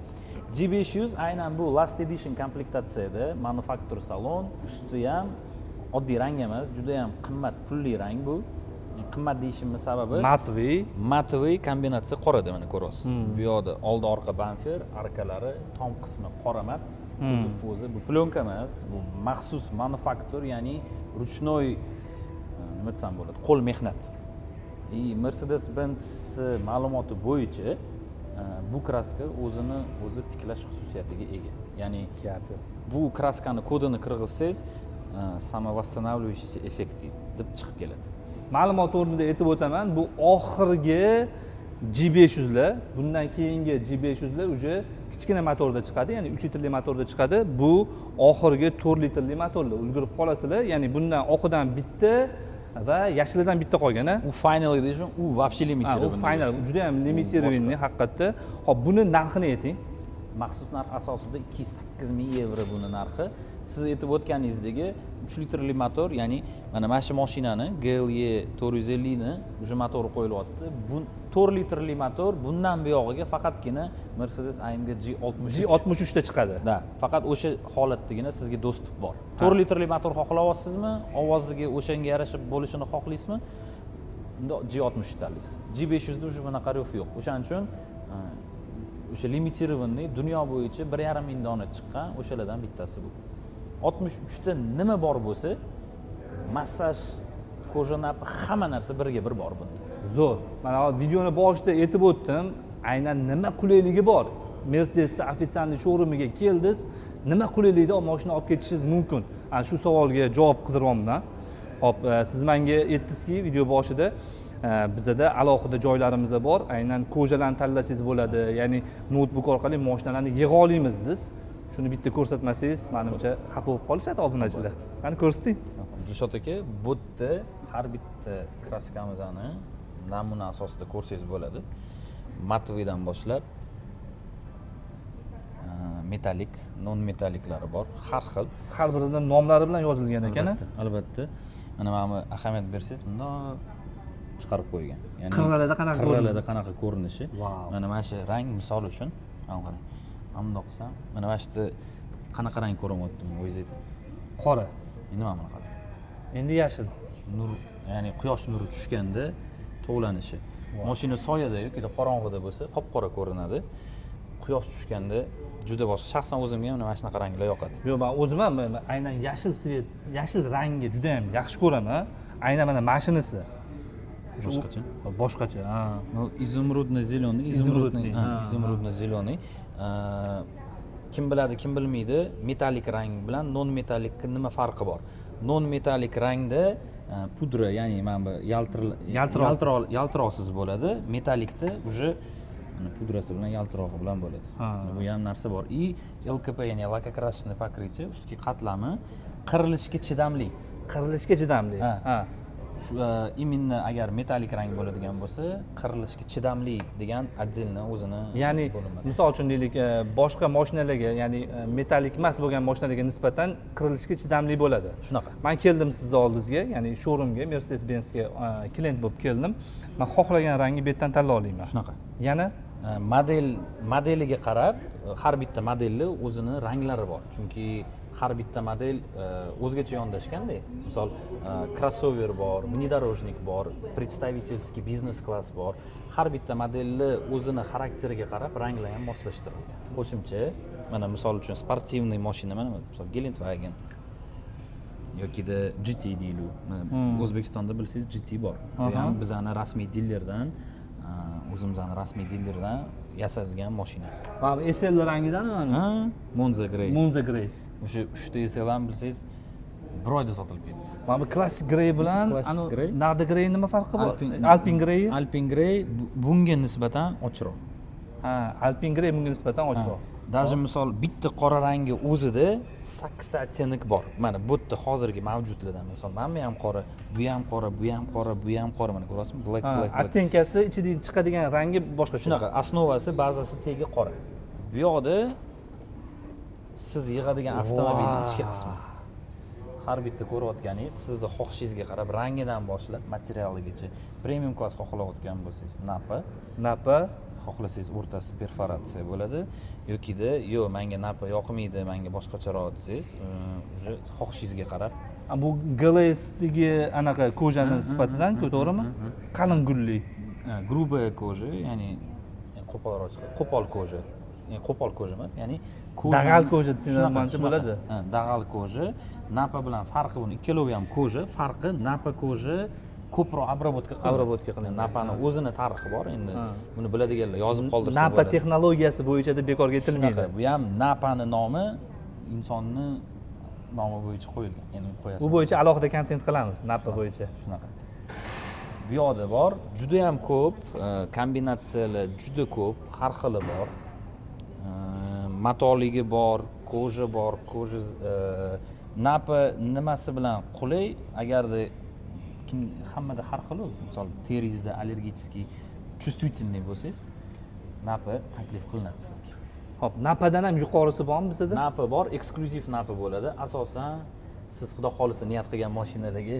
G500 aynan bu last edition komplektatsiyada manufaktur salon, usti ham oddiy rang emas, juda ham qimmat pulli rang bu. Qimmat deyishimning sababi matviy kombinatsiya qorada mana ko'ryapsiz. Bu yoqda oldi orqa bamper, arkalari, tom qismi qora mat, o'zi bu plyonka emas, bu maxsus manufaktur, ya'ni ruchnoy nima desam bo'ladi, qo'l mehnat. Mercedes-Benz ma'lumoti bo'yicha bu kraska o'zi tiklash xususiyatiga ega. Ya'ni bu kraskani kodini kirgizsangiz samovosстанавливающийся effekti deb chiqib keladi. Ma'lumot o'rnida aytib o'taman, bu oxirgi G500 lar, bundan keyingi G500 lar уже kichkina motorda chiqadi, ya'ni 3 litrli motorda chiqadi. Bu oxirgi 4 litrli motorlar. Ulgurib qolasizlar, ya'ni bundan oqidan bitta va yashilidan bitta qolgan. U final edition, u вообще limiterованный. U final, juda ham limiterованный haqiqatda. Hop, buni narxini ayting. Maxsus narx asosida 208 ming yevro buni narxi. Siz aytib o'tganingizdek 3 litrli motor, ya'ni mana shu mashinani GLE 450 ni уже motori qo'yilyapti. Bu 4 litrli motor, bundan buyog'iga faqatgina Mercedes AMG G63 da chiqadi. Da, faqat o'sha holatdagina sizga dostуп bor. 4 litrli motor xohlayapsizmi? Ovoziga o'shanga yarashib bo'lishini xohlaysizmi? Unda G63 tanlaysiz. G500 da уже bunaqa yo'q. O'shaning uchun o'sha limiterованный dunyo bo'yicha 1,5 ming dona chiqqan o'shalardan bittasi bu. 63 ta nima bor bo'lsa, massaj, koja napi, hamma narsa birga bir bor bunda. Zo'r. Mana videoni boshida aytib o'tdim, aynan nima qulayligi bor. Mercedes'da ofitsialniy showroomiga keldingiz, nima qulaylikda mashina olib ketishingiz mumkin? Ana shu savolga javob qidiryapman. Hop, siz menga aytdingizki, video boshida bizda alohida joylarimiz bor. Aynan kojalarni tanlasangiz bo'ladi. Ya'ni notebook orqali mashinalarni yig'a olamiz dediz. Shuni bitta ko'rsatmasangiz, menimcha xafa bo'lib qolishadi obunachilar. Qani ko'rsating. Dilshod aka, bu yerda har bitta kraskamizni namuna asosida ko'rsangiz bo'ladi. Matviydan boshlab metalik, non metaliklari bor, har xil. Har birida nomlari bilan yozilgan ekan. Albatta. Mana buni ahamiyat bersangiz, bunda chiqarib qo'ygan. Ya'ni qirralarda qanaqa ko'rinishi. Mana shu rang misol uchun, mana qarang. Mana qilsam, mana shu yerda qanaqa rang ko'ryaptim, o'zingiz ayting. Qora. Endi mana buni qarang. Endi yashil. Nur, ya'ni quyosh nuri tushganda tovlanishi. Mashina soyada yoki qorong'ida bo'lsa, qop-qora ko'rinadi. Quyosh tushganda juda boshqa. Shaxsan o'zimga ham mana shunaqa ranglar yoqadi. Yo'q, men o'zim ham aynan yashil svet, yashil rangni juda ham yaxshi ko'raman. Aynan mana mashinasi. Boshqacha. Boshqacha. Ha. Изумрудно-зеленый, изумрудно-зеленый. Kim biladi, kim bilmaydi, metalik rang bilan non metalik nima farqi bor? Non metalik rangda pudra, ya'ni mana bu yaltiroqsiz bo'ladi. Metalikda уже pudrasi bilan yaltirog'i bilan bo'ladi. Bu ham narsa bor. И LKP, ya'ni лакокрасочное покрытие, ustki qatlami qirilishga chidamli. Qirilishga chidamli. Ha. Именно agar metalik rang bo'ladigan bo'lsa, qirilishga chidamli degan отдельно o'zini, ya'ni misol uchun deylik, boshqa mashinalarga, ya'ni metalik emas bo'lgan mashinalarga nisbatan qirilishga chidamli bo'ladi. Shunaqa. Men keldim sizni oldingizga, ya'ni showroomga, Mercedes-Benzga klient bo'lib keldim. Men xohlagan rangni bu yerdan tanlay olaman. Shunaqa. Yana modeliga qarab, har bitta modelni o'zini ranglari bor. Chunki har bitta model o'zgacha yondashganda, misol crossover bor, внедорожник bor, представительский biznes klass bor. Har bitta modelni o'zini xarakteriga qarab ranglar ham moslashtiriladi. Qo'shimcha, mana misol uchun sportivniy mashina, mana misol Gelendwagen yoki-da GT deylik. O'zbekistonda bilsangiz GT bor. Bu ham bizning rasmiy dilerdan, o'zimizning rasmiy dilerdan yasalgan mashina. Mana SL rangidan ha, Monza Grey. Monza Grey. O'sha 3 ta SL ham bilsangiz bir oyda sotilib ketdi. Mana bu Classic Grey bilan Narda Grey nima farqi bor? Alpine Grey? Alpine Grey bunga nisbatan ochroq. Ha, Alpine Grey bunga nisbatan ochroq. Даже misol bitta qora rangi o'zida 8 ta ottennok bor. Mana bu yerda hozirgi mavjudlardan misol mana ham qora, bu ham qora, bu ham qora, bu ham qora, mana ko'rasizmi? Black. Ottenkasi ichidan chiqadigan rangi boshqa. Shunaqa, osnovasi, bazasi tegi qora. Bu yoqda siz yig'adigan avtomobilning ichki qismi. Har bitta ko'rayotganingiz sizni xohishingizga qarab rangidan boshlab materialigacha premium klass xohlayotgan bo'lsangiz, napa, xohlasangiz o'rtasi perforatsiya bo'ladi yokida yo'q menga napa yoqmaydi menga boshqacharoq desangiz уже xohishingizga qarab. Bu glazdagi anaqa kojani sifatidan-ku, to'g'rimi? Qalin gulli. Грубая кожа, ya'ni qo'polroq qo'pol koja. Ya'ni qo'pol koja emas, ya'ni Dag'al koja desanglar mancha bo'ladi. Dag'al koja, napa bilan farqi buni ikkalovi ham koja, farqi napa koja ko'proq обработка qilinadi. Napani o'zini tarixi bor endi. Buni biladiganlar yozib qoldirsa bo'ladi. Napa texnologiyasi bo'yicha deb bekorga aytilmaydi. Bu ham napani nomi insonni nomi bo'yicha qo'yilgan. Ya'ni qo'yasiz. Bu bo'yicha alohida kontent qilamiz, napa bo'yicha. Shunaqa. Bu yoqda bor, juda ham ko'p, kombinatsiyalar juda ko'p, har xili bor. Matoligi bor, koja bor, koja napa nimasi bilan qulay, agarda hammada har xil, misol teringizda allergический чувствительный bo'lsangiz, napa taklif qilinadi sizga. Xo'p, napadan ham yuqorisi bormi bizda? Napa bor, eksklyuziv napa bo'ladi. Asosan siz xudo xolisa niyat qilgan mashinadagi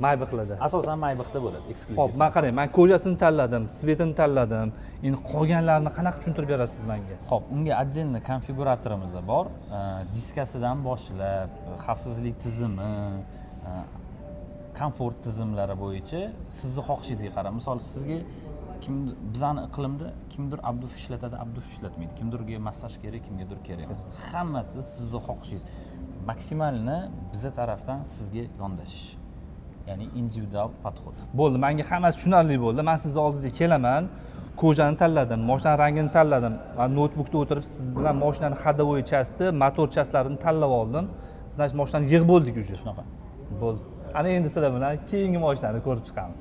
Maybach'larda. asosan Maybach'da bo'ladi, eksklyuziv. Xo'p, men qarang, men kojasini tanladim, svetini tanladim. Endi qolganlarini qanaqa tushuntirib berasiz menga? Xo'p, unga отдельно konfiguratorimiz bor. Diskasidan boshlab, xavfsizlik tizimi, komfort tizimlari bo'yicha sizni xohishingizga qarab. Misol sizga bizani iqlimda kimdir abduf ishlatadi, abduf ishlatmaydi. Kimdirga massaj kerak, kimgadir kerak emas. Hammasi sizni xohishingiz. Maksimalni bizning tarafdan sizga yondashish. Ya'ni individual podxod. Bo'ldi, menga hammasi tushunarli bo'ldi. Men sizni oldingizga kelaman. Kojani tanladim, mashina rangini tanladim. Va notebookda o'tirib siz bilan mashinani ходовой части, motor частьlarini tanlab oldim. Значит, mashinani yig'ib bo'ldik уже. Shunaqa. Bo'ldi. Ana endi sizlar bilan keyingi mashinani ko'rib chiqamiz.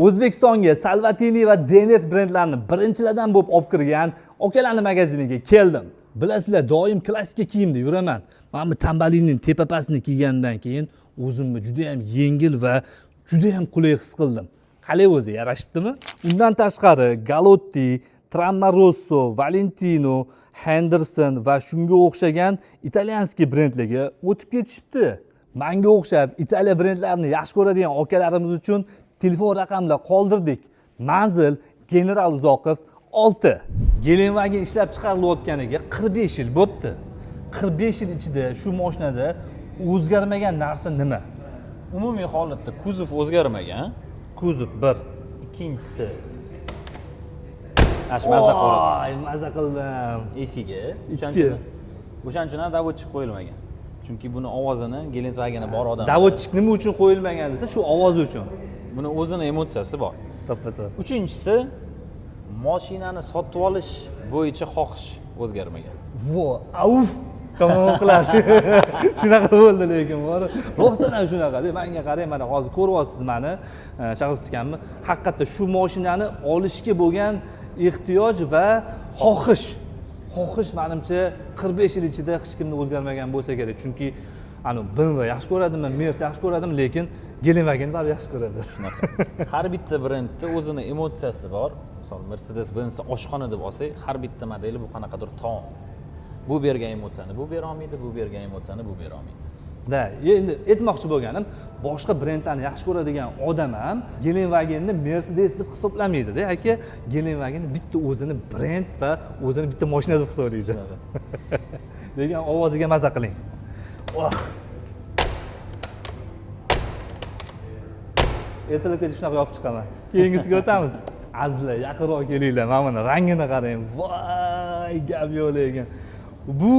O'zbekistonga Salvatini va Deners brendlarini birinchilardan bo'lib olib kirgan okalarning magaziniga keldim. Bilasizlar, doim klassika kiyimda yuraman. Mana bu tambalining tepapasini kiygandan keyin o'zimni juda ham yengil va juda ham qulay his qildim. Qalay o'zi, yarashibdimi? Undan tashqari Galotti, Trammarosso, Valentino, Henderson va shunga o'xshagan italyanskiy brendlarga o'tib ketishibdi. Menga o'xshab Italiya brendlarini yaxshi ko'radigan okalarimiz uchun telefon raqamlar qoldirdik. Manzil General Uzoqov 6. Gelenwagen ishlab chiqarilayotganiga 45 yil bo'pti. 45 yil ichida shu mashinada o'zgarmagan narsa nima? Umumiy holatda kuzov o'zgarmagan. Kuzov 1. Ikkinchisi maza qildim. Voy, maza qildim. Eshigi. Ikki. O'shaning uchun ham davodchik qo'yilmagan. Chunki buni ovozini Gelenwagen'i bor odam. Davodchik nima uchun qo'yilmagan desa, shu ovozi uchun. Buni o'zini emotsiyasi bor. To'ppa-to'g'ri. Uchinchisi, mashinani sotib olish bo'yicha xohish o'zgarmagan. Vo, auf! Tamom qiladi. Shunaqa bo'ldi lekin, rostdan ham shunaqa-da. Menga qarang, mana hozir ko'ryapsiz meni, Shahristonmi? Haqiqatda shu mashinani olishga bo'lgan ehtiyoj va xohish menimcha 45 yil ichida hech kimda o'zgarmagan bo'lsa kerak. Chunki BMW yaxshi ko'radimmi, Mercedes yaxshi ko'radim, lekin Gelenwagen baribir yaxshi ko'radi. Shunaqa. Har bitta brendda o'zini emotsiyasi bor. Misol Mercedes-Benz oshxona deb olsak, har bitta modeli bu qanaqadir taom. Bu bergan emotsiyani bu bera olmaydi, bu bergan emotsiyani bu bera olmaydi. Da, endi aytmoqchi bo'lganim, boshqa brendlarni yaxshi ko'radigan odam ham Gelenwagenni Mercedes deb hisoblamaydi-da, aka. Gelenwagen bitta o'zini brend va o'zini bitta mashina deb hisoblaydi. Lekin ovoziga maza qiling. Oh. Ertalabgacha shunaqa yopib chiqaman. Keyingisiga o'tamiz. Azizlar, yaqinroq kelinglar. Mana buni rangini qarang. Voy, gap yo'q lekin. Bu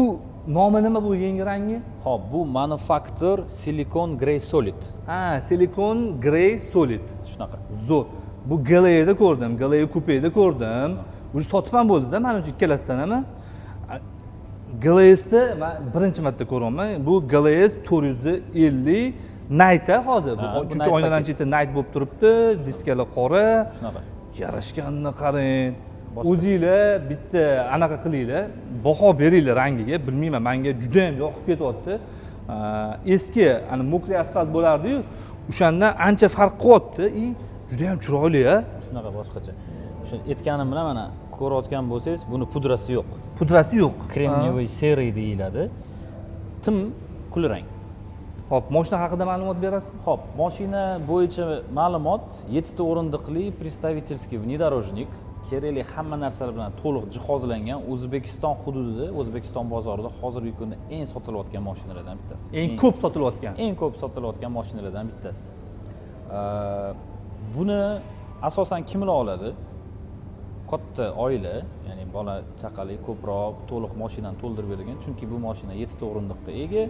nomi nima bu yangi rangi? Xo'p, bu Manufacture Silicon Grey Solid. Ha, Silicon Grey Solid. Shunaqa. Zo'r. Bu Galaxy'da ko'rdim, Galaxy Coupe'da ko'rdim. Uni sotib ham bo'ldi-da, menimcha ikkalasidan ham. Galaxy'da men birinchi marta ko'ryapman. Bu Galaxy 450 Night hozir. Chunki oynadan chetida Night bo'lib turibdi, diskalar qora. Shunaqa. Yarashganini qarang. O'zingizlar bitta anaqa qilinglar, baho beringlar rangiga. Bilmayman, menga juda ham yoqib ketyapti. Eski, mokriy asfalt bo'lardi-yu, o'shandan ancha farq qilyapti. Juda ham chiroyli-a. Shunaqa boshqacha. O'sha aytganim bilan mana ko'rayotgan bo'lsangiz, buni pudrasi yo'q. Pudrasi yo'q. Kremniy seriy deyiladi. Tim kulrang. Xo'p, mashina haqida ma'lumot berasizmi? Xo'p, mashina bo'yicha ma'lumot 7 ta o'rindiqli представительский внедорожник, kerakli hamma narsalar bilan to'liq jihozlangan O'zbekiston hududida, O'zbekiston bozorida hozirgi kunda eng sotilayotgan mashinalardan bittasi. Eng ko'p sotilayotgan. Eng ko'p sotilayotgan mashinalardan bittasi. Buni asosan kimlar oladi? Katta oila, ya'ni bola chaqali ko'proq to'liq mashinani to'ldirib bergan, chunki bu mashina 7 ta o'rindiqqa ega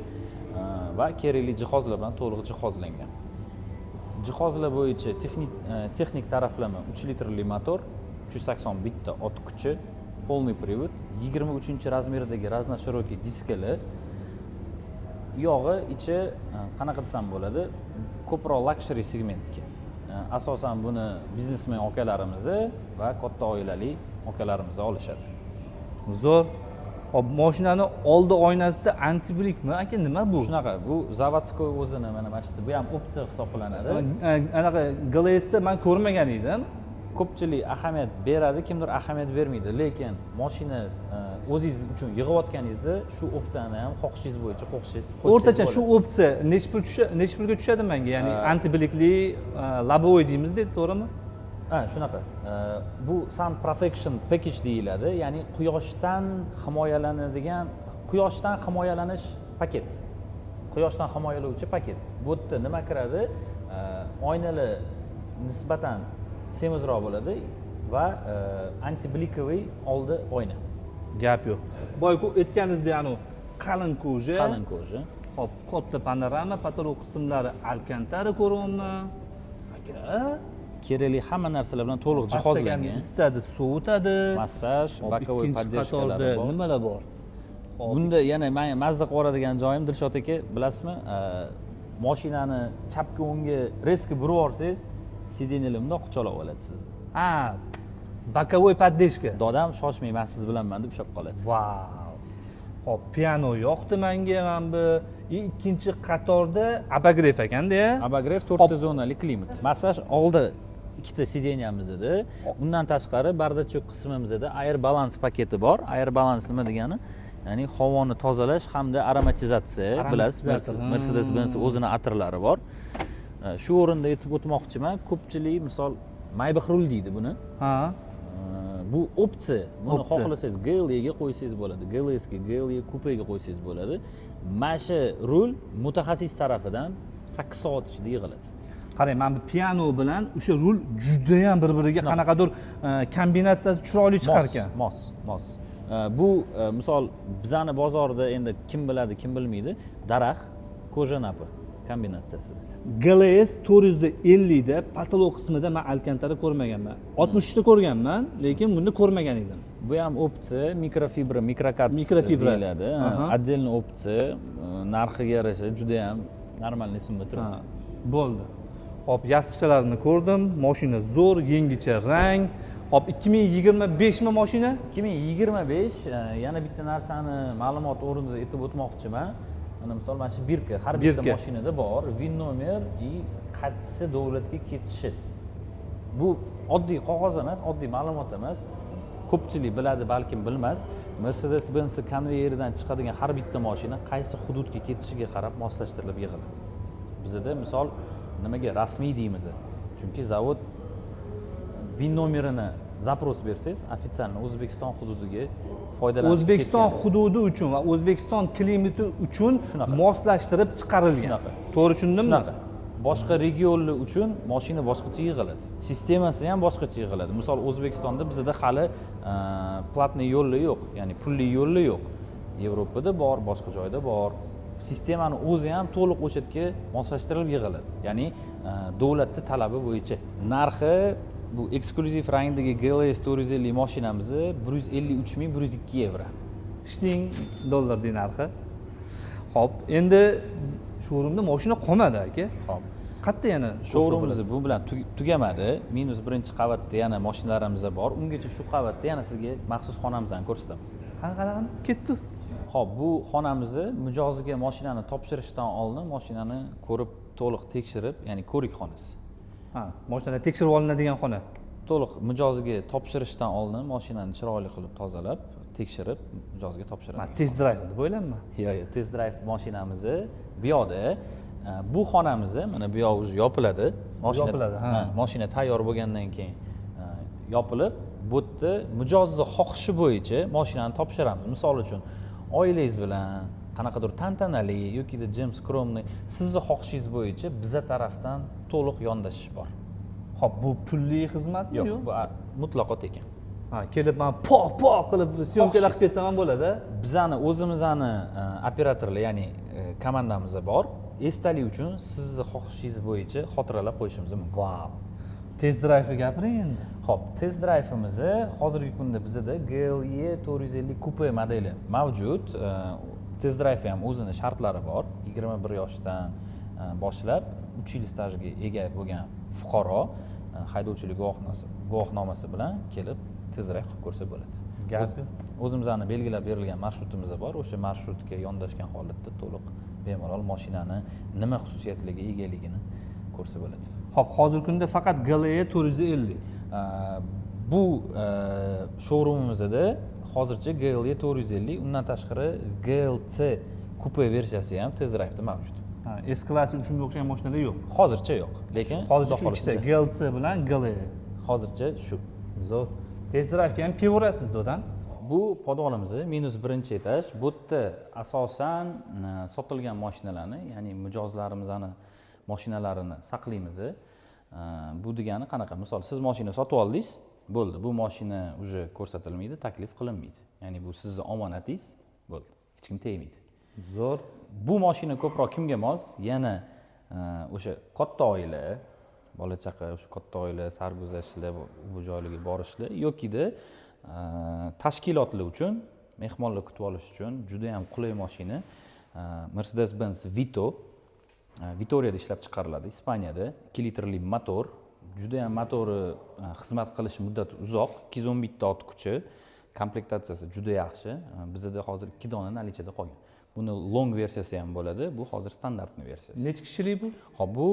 va kerakli jihozlar bilan to'liq jihozlangan. Jihozlar bo'yicha texnik taraflama 3 litrli motor, 380 bitta ot kuchi, полный привод, 23-razmerdagi raznashirokий diskalar, yog'i ichi qanaqa desam bo'ladi, ko'proq luxury segmentga. Asosan buni biznesmen akalarimiz va katta oilali akalarimiz olishadi. Zo'r. Hop, mashinani oldi oynasida antiblikmi aka, nima bu? Shunaqa, bu zavodskoy o'zini mana shu yerda, bu ham opsiya hisoblanadi. Anaqa GLS'da men ko'rmagan edim. Ko'pchilik ahamiyat beradi, kimdir ahamiyat bermaydi, lekin mashina o'zingiz uchun yig'ayotganingizda shu opsiyani ham xohishingiz bo'yicha O'rtacha shu opsiya necha pulga tushadi menga? Ya'ni antiblikli labovoy deymiz deydi, to'g'rimi? Shunaqa. Bu sun protection package deyiladi, ya'ni quyoshdan himoyalanish paket. Quyoshdan himoyalovchi paket. Bu yerda nima kiradi? Oynalar nisbatan semizroq bo'ladi va antiblikovый oldi oyna. Gap yo'q. Boy aytganingizdek, qalin koja. Qalin koja. Hop, katta panorama, patolog qismlari alkantara ko'ryapman. Aka, kerakli hamma narsalar bilan to'liq jihozlangan. Isitadi, sovutadi. Massaj, bokovoy поддержкалari bor. Nimalar bor? Bunda yana men mazza qilib yuboradigan joyim, Dilshod aka, bilasizmi? Mashinani chapga o'ngga резко burib yuborsangiz, sideniyalar bundoq quchoqlab oladi sizni. Bokovoy поддержка. Dodam shoshmang, men siz bilanman deb ushlab qoladi. Vau. Hop, piano yoqdi menga mana bu. Ikkinchi qatorda abogref ekanda. Abogref 4 ta zonali klimat. Massaj oldi ikkita sideniyamiz edi. Undan tashqari bardachok qismimizda air balance paketi bor. Air balance nima degani? Ya'ni havoni tozalash hamda aromatizatsiya, bilasiz, Mercedes-Benz o'zini atirlari bor. Shu o'rinda aytib o'tmoqchiman, ko'pchilik misol Maybach rul deydi buni. Bu opsiya. Buni xohlasangiz GLE ga qo'ysangiz bo'ladi, GLS ga, GLE kupega qo'ysangiz bo'ladi. Mana shu rul mutaxassis tarafidan 8 soat ichida yig'iladi. Qarang, men bu piano bilan o'sha rul juda ham bir-biriga qanaqadir kombinatsiyasi chiroyli chiqar ekan. Mos. Bu misol bizani bozorda endi kim biladi, kim bilmaydi, daraxt koja napi kombinatsiyasi. GLS 450 da patolog qismida men alkantara ko'rmaganman. 63 da ko'rganman, lekin buni ko'rmagan edim. Bu ham opsiya, mikrofibra, mikrokart deyiladi. Отдельный opsiya, narxiga yarasha juda ham normalniy summa turadi. Bo'ldi. Hop, yostiqchalarini ko'rdim. Mashina zo'r, yangicha rang. Hop, 2025 mi mashina? 2025. Yana bitta narsani ma'lumot o'rnida aytib o'tmoqchiman. Mana misol mana shu birka, har bitta mashinada bor, VIN nomer и qaysi davlatga ketishi. Bu oddiy qog'oz emas, oddiy ma'lumot emas. Ko'pchilik biladi, balkim bilmas. Mercedes-Benz konveyeridan chiqadigan har bitta mashina qaysi hududga ketishiga qarab moslashtirilib yig'iladi. Bizda misol nimaga rasmiy deymiz? Chunki zavod VIN nomerini zapros bersangiz, ofitsialni O'zbekiston hududiga foydalanib O'zbekiston hududi uchun va O'zbekiston klimati uchun moslashtirib chiqarilgan. To'g'ri tushundimmi? Shunaqa. Boshqa regionlar uchun mashina boshqacha yig'iladi. Sistemasi ham boshqacha yig'iladi. Misol O'zbekistonda bizda hali platniy yo'llar yo'q, ya'ni pulli yo'llar yo'q. Yevropada bor, boshqa joyda bor. Sistemani o'zi ham to'liq o'sha yerga moslashtirilib yig'iladi. Ya'ni davlatning talabi bo'yicha. Narxi bu eksklyuziv rangdagi GLS 450 mashinamizni 153.102 yevro. $1000 narxi. Xo'p, endi showroomda mashina qolmadi aka. Xo'p. Qayerda yana showroomimiz bu bilan tugamadi. -1 qavatda yana mashinalarimiz bor. Ungacha shu qavatda yana sizga maxsus xonamizni ko'rsataman. Qanaqa ketdi? Xo'p, bu xonamizni mijozga mashinani topshirishdan oldin mashinani ko'rib, to'liq tekshirib, ya'ni ko'rik xonasi. Mashina tekshirib olinadigan xona. To'liq mijozga topshirishdan oldin mashinani chiroyli qilib tozalab, tekshirib mijozga topshiradi. Test drive deb o'ylayman. Yo'q, test drive mashinamizni bu yoqda, bu xonamizni mana bu yoq yopiladi. Yopiladi, Mashina tayyor bo'lgandan keyin yopilib, bu yerda mijozning xohishi bo'yicha mashinani topshiramiz. Misol uchun oilangiz bilan qanaqadir tantanali yoki jim skromniy sizni xohishingiz bo'yicha biza tarafdan to'liq yondashish bor. Xo'p, bu pulli xizmatmi? Yo'q, bu mutlaqo tekin. Ha, kelib men poq qilib syomkalar qilib ketsam ham bo'ladi. Bizani o'zimizni operatorlar, ya'ni komandamiz bor. Esdalik uchun sizni xohishingiz bo'yicha xotiralab qo'yishimiz mumkin. Vau. Test drayvni gapiring endi. Xo'p, test drayvimiz hozirgi kunda bizda GLE 450 coupe modeli mavjud. Test drayvi ham o'zini shartlari bor. 21 yoshdan boshlab 3 yil stajga ega bo'lgan fuqaro haydovchilik guvohnomasi bilan kelib test drayv qilib ko'rsa bo'ladi. O'zimizning belgilab berilgan marshrutimiz bor. O'sha marshrutga yondashgan holatda to'liq bemalol mashinani nima xususiyatlarga egaligini ko'rsa bo'ladi. Xo'p, hozirgi kunda faqat GLE 450. Bu showroomimizda hozircha GLE 450, undan tashqari GLC coupe versiyasi ham test drayvda mavjud. Ha, S-klass shunga o'xshagan mashinalar yo'q. Hozircha yo'q, lekin hozircha shu ikkita GLC bilan GLE. Hozircha shu. Zo'r. Test drayvga ham kelaverasiz do'dan. Bu podvalimiz -1 etaj. Bu yerda asosan sotilgan mashinalarni, ya'ni mijozlarimizning mashinalarini saqlaymiz. Bu degani qanaqa? Misol siz mashina sotib oldingiz, bo'ldi. Bu mashina uje ko'rsatilmaydi, taklif qilinmaydi. Ya'ni bu sizning omonatingiz, bo'ldi. Hech kim tegmaydi. Zo'r. Bu mashina ko'proq kimga mos? Yana o'sha katta oila, bola chaqa, o'sha katta oila sarguzashtlar, bu joylarga borishlar yokida tashkilotlar uchun, mehmonlar kutib olish uchun juda ham qulay mashina. Mercedes-Benz Vito Vitoriyada ishlab chiqariladi, Ispaniyada. 2 litrli motor, juda ham motori xizmat qilish muddati uzoq, 211 ta ot kuchi, komplektatsiyasi juda yaxshi. Bizda hozir 2 dona nalichada qolgan. Buni long versiyasi ham bo'ladi. Bu hozir standartni versiyasi. Necha kishilik bu? Xo'p, bu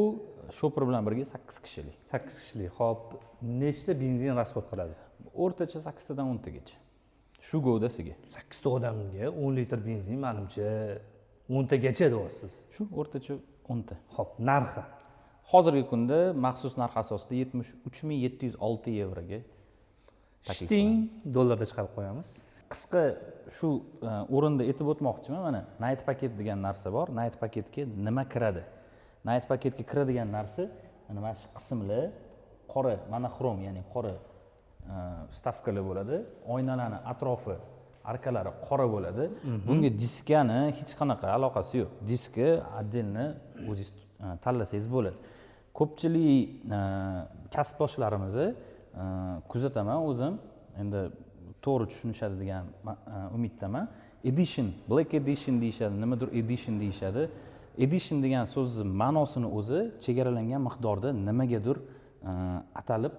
shofer bilan birga 8 kishilik. 8 kishilik. Xo'p, nechta benzin rasxod qiladi? O'rtacha 8 tadan 10 tagacha. Shu govdasiga. 8 ta odamga 10 litr benzin menimcha 10 tagacha deyapsiz. Shu o'rtacha 10 ta. Xo'p, narxi. Hozirgi kunda maxsus narx asosida 73.706 yevroga $1000 chiqarib qo'yamiz. Qisqa shu o'rinda aytib o'tmoqchiman, mana night paket degan narsa bor. Night paketga nima kiradi? Night paketga kiradigan narsa mana shu qismlar qora, monoxrom, ya'ni qora stavkalar bo'ladi. Oynalarning atrofi, arkalari qora bo'ladi. Bunga diskani hech qanaqa aloqasi yo'q. Diski отдельно o'zingiz tanlasangiz bo'ladi. Ko'pchilik kasbdoshlarimiz kuzataman o'zim, endi to'g'ri tushunishadi degan umiddaman. Edition, Black Edition deyishadi, nimadir Edition deyishadi. Edition degan so'zning ma'nosini o'zi chegaralangan miqdorda nimagadir atalib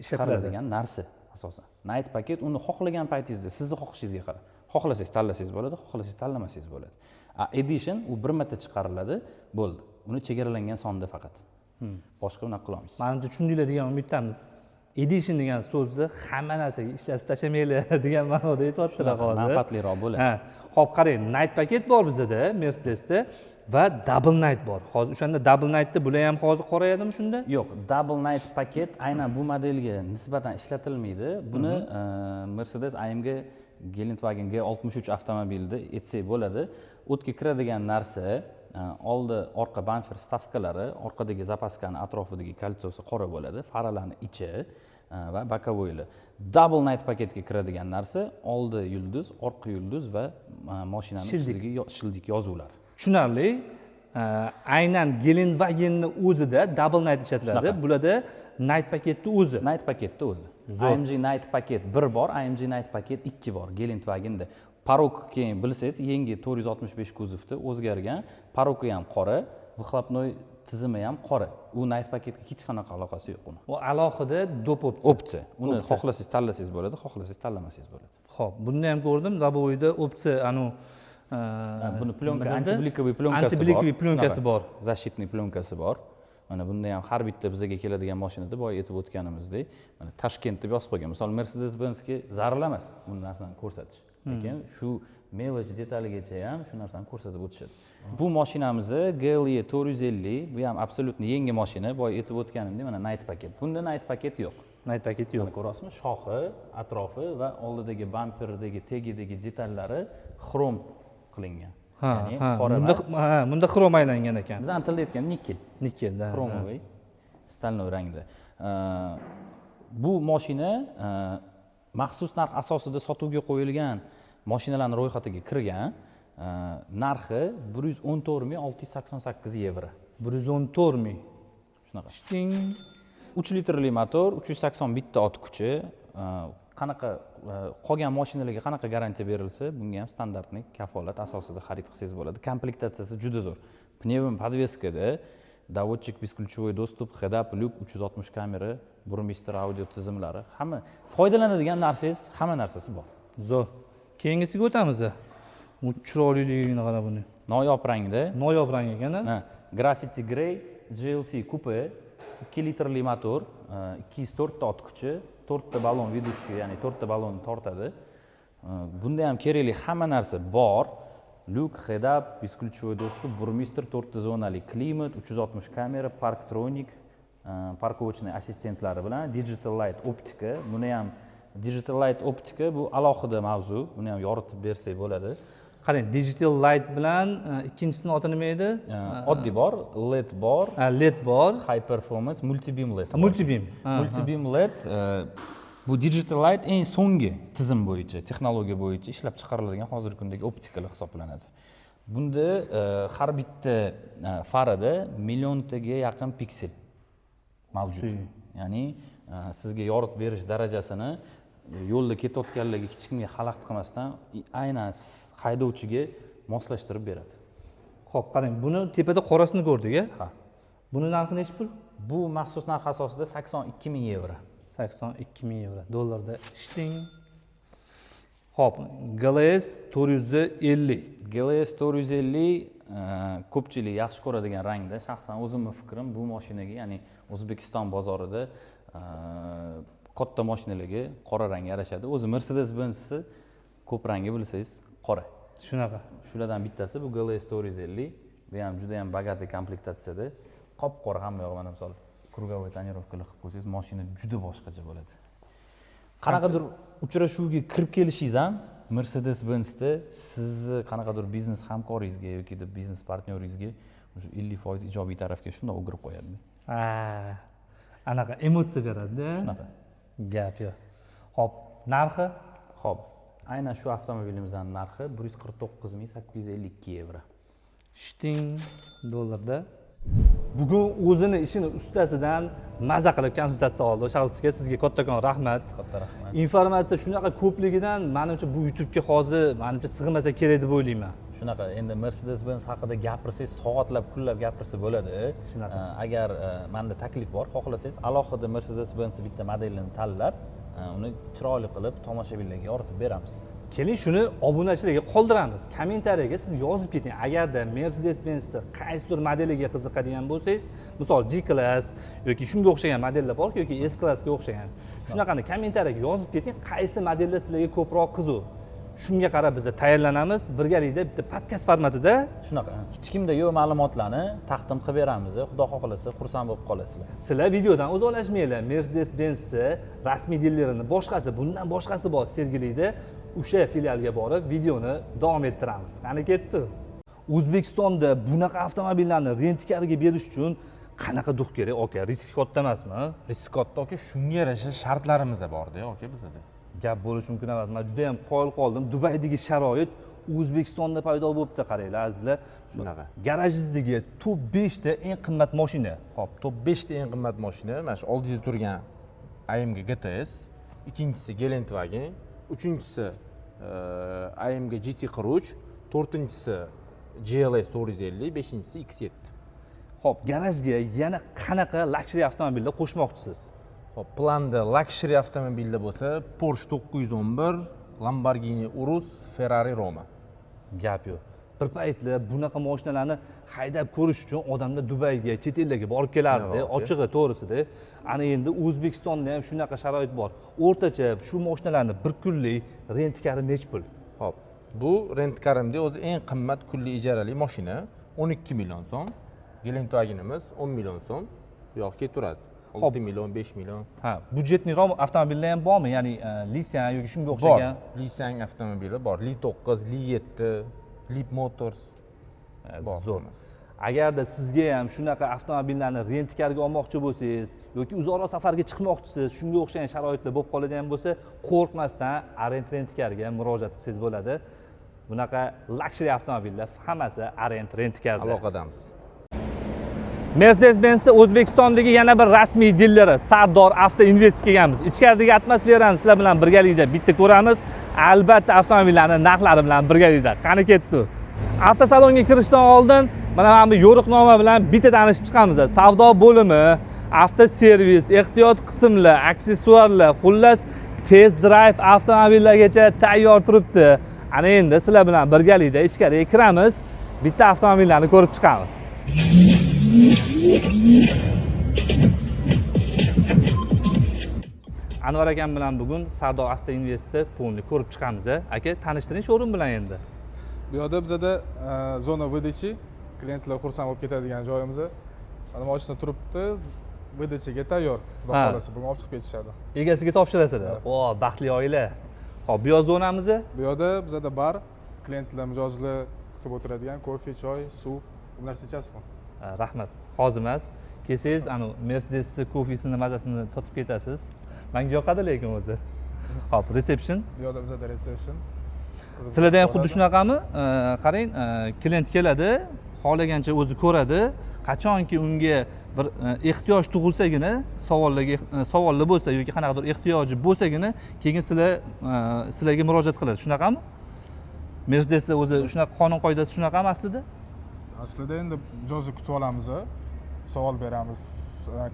ishlatiladigan narsa asosan. Night paket uni xohlagan paytingizda sizni xohishingizga qarab. Xohlasangiz tanlasangiz bo'ladi, xohlasangiz tanlamasangiz bo'ladi. Edition u bir marta chiqariladi, bo'ldi. Uni chegaralangan sonda faqat. Boshqa unaqa qila olmaysiz. Menimcha tushundinglar degan umiddamiz. Edition degan so'zni hamma narsaga ishlatib tashlamaylar degan ma'noda aytyaptilar hozir. Manfaatliroq bo'ladi. Ha, xo'p qarang, night paket bor bizda Mercedesda va double night bor. Hozir o'shanda double nightda bular ham hozir qorayadimi shunda? Yo'q, double night paket aynan bu modelga nisbatan ishlatilmaydi. Buni Mercedes AMG Geländewagen G63 avtomobilida etsak bo'ladi. O'tga kiradigan narsa oldi orqa bamper stavkalari, orqadagi zapaskani atrofidagi koltsosi qora bo'ladi, faralarning ichi va bokovoylar. Double night paketga kiradigan narsa oldi yulduz, orqa yulduz va mashinaning ustiga shildik yozuvlar. Tushunarli. Aynan Geländewagenni o'zida double night ishlatiladi. Bularda night paketni o'zi. Night paketni o'zi. AMG night paket 1 bor, AMG night paket 2 bor Geländewagen'da. Parok keyin bilsangiz, yangi 465 kuzovda o'zgargan. Paroki ham qora, выхлопной tizimi ham qora. U night paketga hech qanaqa aloqasi yo'q uni. U alohida dop opsiya. Uni xohlasangiz tanlasangiz bo'ladi, xohlasangiz tanlamasangiz bo'ladi. Xo'p, buni ham ko'rdim. Labovoyda opsiya buni plyonka, antiblikovый plyоnkasi bor. Antiblikovый plyоnkasi bor. Защитный plyоnkasi bor. Mana bunda ham har bitta bizga keladigan mashinada boya aytib o'tganimizdek, mana Toshkent deb yozib qo'ygan. Misol Mercedes-Benzga zarur emas bu narsani ko'rsatish. Lekin shu mevoj detaligacha ham shu narsani ko'rsatib o'tishadi. Bu mashinamiz GLE 450, bu ham absolyutni yangi mashina. Boya aytib o'tganimdek, mana night paket. Bunda night paket yo'q. Night paketi yo'q. Mana ko'rasizmi? Shoxi, atrofi va oldidagi bamperdagi tegidagi detallari xrom qilingan. Ya'ni qora emas. Bunda xrom aylangan ekan. Bizning tilda aytganda nikel. Nikelda. Xromoviy, stalnoy rangda. Bu mashina maxsus narx asosida sotuvga qo'yilgan mashinalarning ro'yxatiga kirgan. Narxi 114.688 yevro. 114 ming. Shunaqa. Ting. 3 litrli motor, 380 bitta ot kuchi. Qanaqa qolgan mashinalarga qanaqa garantiya berilsa, bunga ham standartlik kafolat asosida xarid qilsangiz bo'ladi. Komplektatsiyasi juda zo'r. Pnevm podveskada davodchik бесключевой достуp, head-up, lyuk, 360 kamera, burmistr audio tizimlari, hamma foydalanadigan narsangiz, hamma narsasi bor. Zo'r. Keyingisiga o'tamiz. Bu chiroyliligini qara buni. Noyob rangda. Noyob rang ekan. Graffiti Grey GLC Coupe 2 litrli motor, 204 ta ot kuchi, 4 ta balon ведущий, ya'ni 4 ta balon tortadi. Bunda ham kerakli hamma narsa bor. Lyuk, head-up, бесключевой достуp, burmistr 4 ta zonali klimat, 360 kamera, parktronik, parkovочный assistentlari bilan digital light optika. Buni ham digital light optika bu alohida mavzu. Buni ham yoritib bersak bo'ladi. Qarang, digital light bilan ikkinchisini oti nima edi? Oddiy bor, LED bor, LED bor, high performance, multi-beam LED. Multi-beam. Multi-beam LED bu digital light eng so'nggi tizim bo'yicha, texnologiya bo'yicha ishlab chiqariladigan hozirgi kundagi optikalar hisoblanadi. Bunda har bitta farada milliontaga yaqin piksel mavjud. Ya'ni sizga yoritib berish darajasini yo'lda ketayotganlarga hech kimga xalaqit qilmasdan aynan haydovchiga moslashtirib beradi. Xo'p, qarang, buni tepada qorasini ko'rdik, Ha. Buni narxi necha pul? Bu maxsus narx asosida 82 ming yevro. 82 ming yevro. Dollarda ishting. Xo'p, GLS 450. GLS 450 ko'pchilik yaxshi ko'radigan rangda. Shaxsan o'zimning fikrim bu mashinaga, ya'ni O'zbekiston bozorida katta mashinalarga qora rang yarashadi. O'zi Mercedes-Benz ko'p rangi bilsangiz, qora. Shunaqa. Shulardan bittasi bu GLS 450. Bu ham juda ham bogati komplektatsiyada. Qop-qora hamma yo'q, mana misol krugovой tonirovkalar qilib qo'ysangiz, mashina juda boshqacha bo'ladi. Qanaqadir uchrashuvga kirib kelishingiz ham Mercedes-Benzda sizni qanaqadir biznes hamkoringizga yoki biznes partnyoringizga o'sha 50% ijobiy tarafga shunday o'girib qo'yadi. Anaqa emotsiya beradi-da. Shunaqa. Gap yo'q. Xo'p, narxi? Xo'p, aynan shu avtomobilimizning narxi 149.852 yevro. Ishting dollarda. Bugun o'zini ishini ustasidan maza qilib konsultatsiya oldi. Shaxsga sizga kattakon rahmat. Katta rahmat. Informatsiya shunaqa ko'pligidan menimcha bu YouTube'ga hozir menimcha sig'masa kerak deb o'ylayman. Shunaqa, endi Mercedes-Benz haqida gapirsangiz, soatlab, kunlab gapirsa bo'ladi. Agar menda taklif bor, xohlasangiz alohida Mercedes-Benz bitta modelini tanlab, uni chiroyli qilib tomoshabinlarga yoritib beramiz. Keling, shuni obunachilarga qoldiramiz. Kommentariyaga siz yozib keting. Agarda Mercedes-Benz qaysidir modeliga qiziqadigan bo'lsangiz, misol G-Class yoki shunga o'xshagan modellar bor yoki S-Classga o'xshagan. Shunaqani kommentariyaga yozib keting, qaysi modellar sizlarga ko'proq qiziq. Shunga qarab biz tayyorlanamiz. Birgalikda bitta podkast formatida shunaqa. Hech kimda yo'q ma'lumotlarni taqdim qilib beramiz. Xudo xohlasa xursand bo'lib qolasizlar. Sizlar videodan uzoqlashmanglar. Mercedes-Benz rasmiy dillarini boshqasi, bundan boshqasi bor Sergelida. O'sha filialga borib videoni davom ettiramiz. Qani ketdi. O'zbekistonda bunaqa avtomobillarni rentkariga berish uchun qanaqa duh kerak, aka? Risk katta emasmi? Risk katta, aka. Shunga yarasha shartlarimiz bor-da, aka, bizda. Gap bo'lishi mumkin emas. Men juda ham qoyil qoldim. Dubaydagi sharoit O'zbekistonda paydo bo'libdi, qaranglar, azizlar. Shunaqa. Garajingizdagi top 5 ta eng qimmat mashina. Xo'p, top 5 ta eng qimmat mashina, mana shu oldingizda turgan AMG GTS, ikkinchisi Geländewagen, uchinchisi AMG GT43, to'rtinchisi GLS 450, beshinchisi X7. Xo'p, garajga yana qanaqa luxury avtomobillar qo'shmoqchisiz? Xo'p, planda luxury avtomobilda bo'lsa, Porsche 911, Lamborghini Urus, Ferrari Roma. Gap yo'q. Bir paytlar bunaqa mashinalarni haydab ko'rish uchun odamlar Dubayga, chet ellarga borib kelardi, ochig'i to'g'risida. Ana endi O'zbekistonda ham shunaqa sharoit bor. O'rtacha shu mashinalarni bir kunlik rentkari necha pul? Xo'p, bu rentkarimda o'zi eng qimmat kunlik ijarali mashina, 12 million so'm. Geländewagenimiz 10 million so'm bu yoqqa turadi. 6 million 5 million Ha, budjetniroq avtomobillar ham bormi? Ya'ni Lisan yoki shunga bor. o'xshagan. Lisang avtomobili bor. Li 9, Li 7, Leap Motors bor. Zo'r. Agarda sizga ham shunaqa avtomobillarni rentkarga olmoqchi bo'lsangiz yoki uzoqroq safarga chiqmoqchisiz, shunga o'xshagan sharoitlar bo'lib qoladigan bo'lsa, qo'rqmasdan Arend Rentkarga murojaat qilsangiz bo'ladi. Bunaqa luxury avtomobillar hammasi Arend Rentkarda. Aloqadamiz. Mercedes-Benz O'zbekistondagi yana bir rasmiy dilleri Sardor Avto Invest kelganmiz. Ichkaridagi atmosferani sizlar bilan birgalikda bitta ko'ramiz. Albatta avtomobillarning narxlari bilan birgalikda. Qani ketdi. Avtosalonga kirishdan oldin mana bu yo'riqnoma bilan bitta tanishib chiqamiz. Savdo bo'limi, avto servis, ehtiyot qismlar, aksessuarlar, xullas test drive avtomobillargacha tayyor turibdi. Ana endi sizlar bilan birgalikda ichkariga kiramiz, bitta avtomobillarni ko'rib chiqamiz. Anvar akam bilan bugun Sardor Avto Investni polni ko'rib chiqamiz. Aka, tanishtiring showroom bilan endi. Bu yerda bizada zona выдачи, klientlar xursand bo'lib ketadigan joyimiz. Mana mashina turibdi, выдачаga tayyor. Xudo xolasa bugun olib chiqib ketishadi. Egasiga topshirasizlar. O, baxtli oila. Hop, bu yoz zonamiz. Bu yerda bizada bar, klientlar mijozlar kutib o'tiradigan kofe, choy, suv, bu narsa ichasizmi? Rahmat. Hozir emas. Kelsangiz, Mercedes kofesini mazasini totib ketasiz. Menga yoqadi lekin o'zi. Hop, reception. Bu yerda bizada reception. Sizlarda ham xuddi shunaqami? Qarang, klient keladi, xohlagancha o'zi ko'radi. Qachonki unga bir ehtiyoj tug'ilsagina, savollar bo'lsa yoki qanaqadir ehtiyoji bo'lsagina, keyin sizlarga murojaat qiladi. Shunaqami? Mercedesda o'zi shunaqa qonun qoidasi shunaqami aslida? Aslida endi mijozni kutib olamiz, savol beramiz.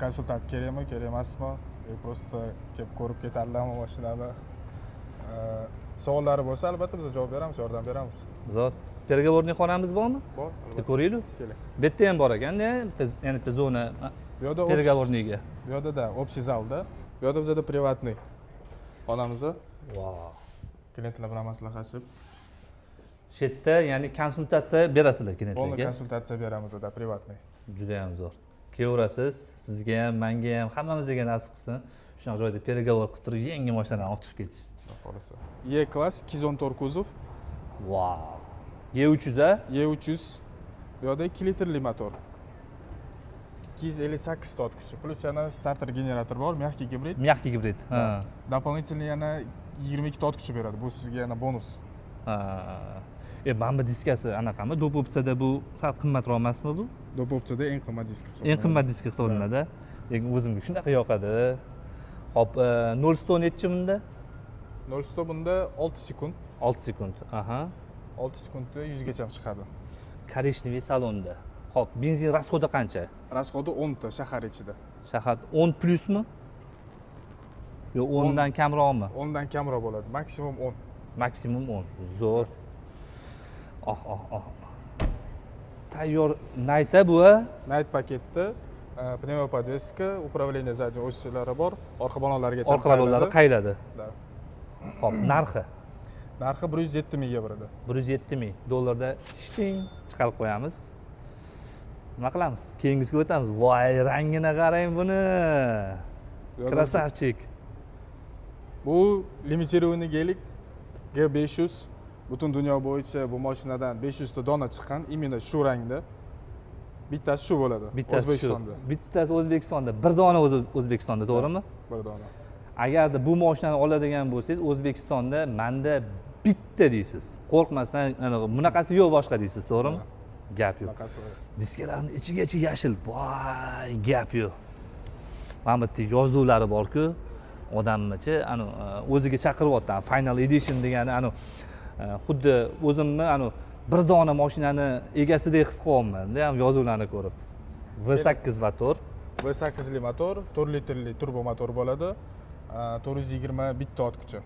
Konsultant kerakmi, kerak emasmi? Просто kelib ko'rib ketadilarmi mashinani? Savollari bo'lsa, albatta biz javob beramiz, yordam beramiz. Zo'r. Переговорный xonamiz bormi? Bor. Bitta ko'raylik. Keling. Bu yerda ham bor ekan, yana bitta zona Bu yerda переговорныйga. Bu yerda общий zalda. Bu yerda bizada privatniy xonamiz. Wow. Klientlar bilan maslahatlashib, Shu yerda ya'ni konsultatsiya berasizlar bo'ldi klientlarga. konsultatsiya beramiz da privatniy. Juda ham zo'r. Kelaverasiz, sizga ham, menga ham, hammamizga nasib qilsin. Shunaqa joyda переговор qilib turib, yangi mashinani olib chiqib ketish. Xolasa. E-klass 214 kuzov, Wow. E300 a? E300. Bu yerda 2 litrli motor. 258 tot kuchi, plus yana starter generator bor, mягкий gibrid. Mягкий gibrid. Ha. Дополнительный yana 22 tot kuchi beradi. Bu sizga yana bonus. Ha. Bamba diskasi anaqami? Do'p opsiyada bu sal qimmatroq emasmi bu? Do'p opsiyada eng qimmat disk hisoblanadi. Eng qimmat disk hisoblanadi. Lekin o'zimga shunaqa yoqadi. Hop, 0 nechi bunda? 0 bunda 6 sekund. 6 sekund. Aha. 6 sekundda 100 gacha chiqadi. Korishniy salonda. Hop, benzin расходi qancha? Расходi 10 ta shahar ichida. Shahar 10 plusmi? Yo 10 dan kamroqmi? 10 dan kamroq bo'ladi, maksimum 10. Maksimum 10. Zo'r. Tayyor Nayta bu. Night paketda pnevmopodveska, управление задней osилari bor, orqa balonlarigacha. Orqa balonlari qayladi. Da. Hop, narxi. Narxi 107 mingga beradi. 107 ming dollarda ishting chiqarib qo'yamiz. Nima qilamiz? Keyingisiga o'tamiz. Voy, rangini qarang buni. Krasavchik. Bu limitированный gelik G500. Butun dunyo bo'yicha bu mashinadan 500 ta dona chiqqan, imенно shu rangda. Bittasi shu bo'ladi. O'zbekistonda. Bittasi O'zbekistonda. Bir dona o'zi O'zbekistonda, to'g'rimi? Bir dona. Agarda bu mashinani oladigan bo'lsangiz, O'zbekistonda menda bitta deysiz. Qo'rqmasdan, bunaqasi yo'q boshqa deysiz, to'g'rimi? Gap yo'q. Diskalarning ichigacha yashil. Voy, gap yo'q. Mana bu yerda yozuvlari bor-ku, odammichi, o'ziga chaqiryapti. Final edition degani, xuddi o'zimni bir dona mashinani egasidek his qilyapman-da, ham yozuvlarni ko'rib. V8 motor. V8 li motor, 4 litrli turbo motor bo'ladi. 421 tot kuchi.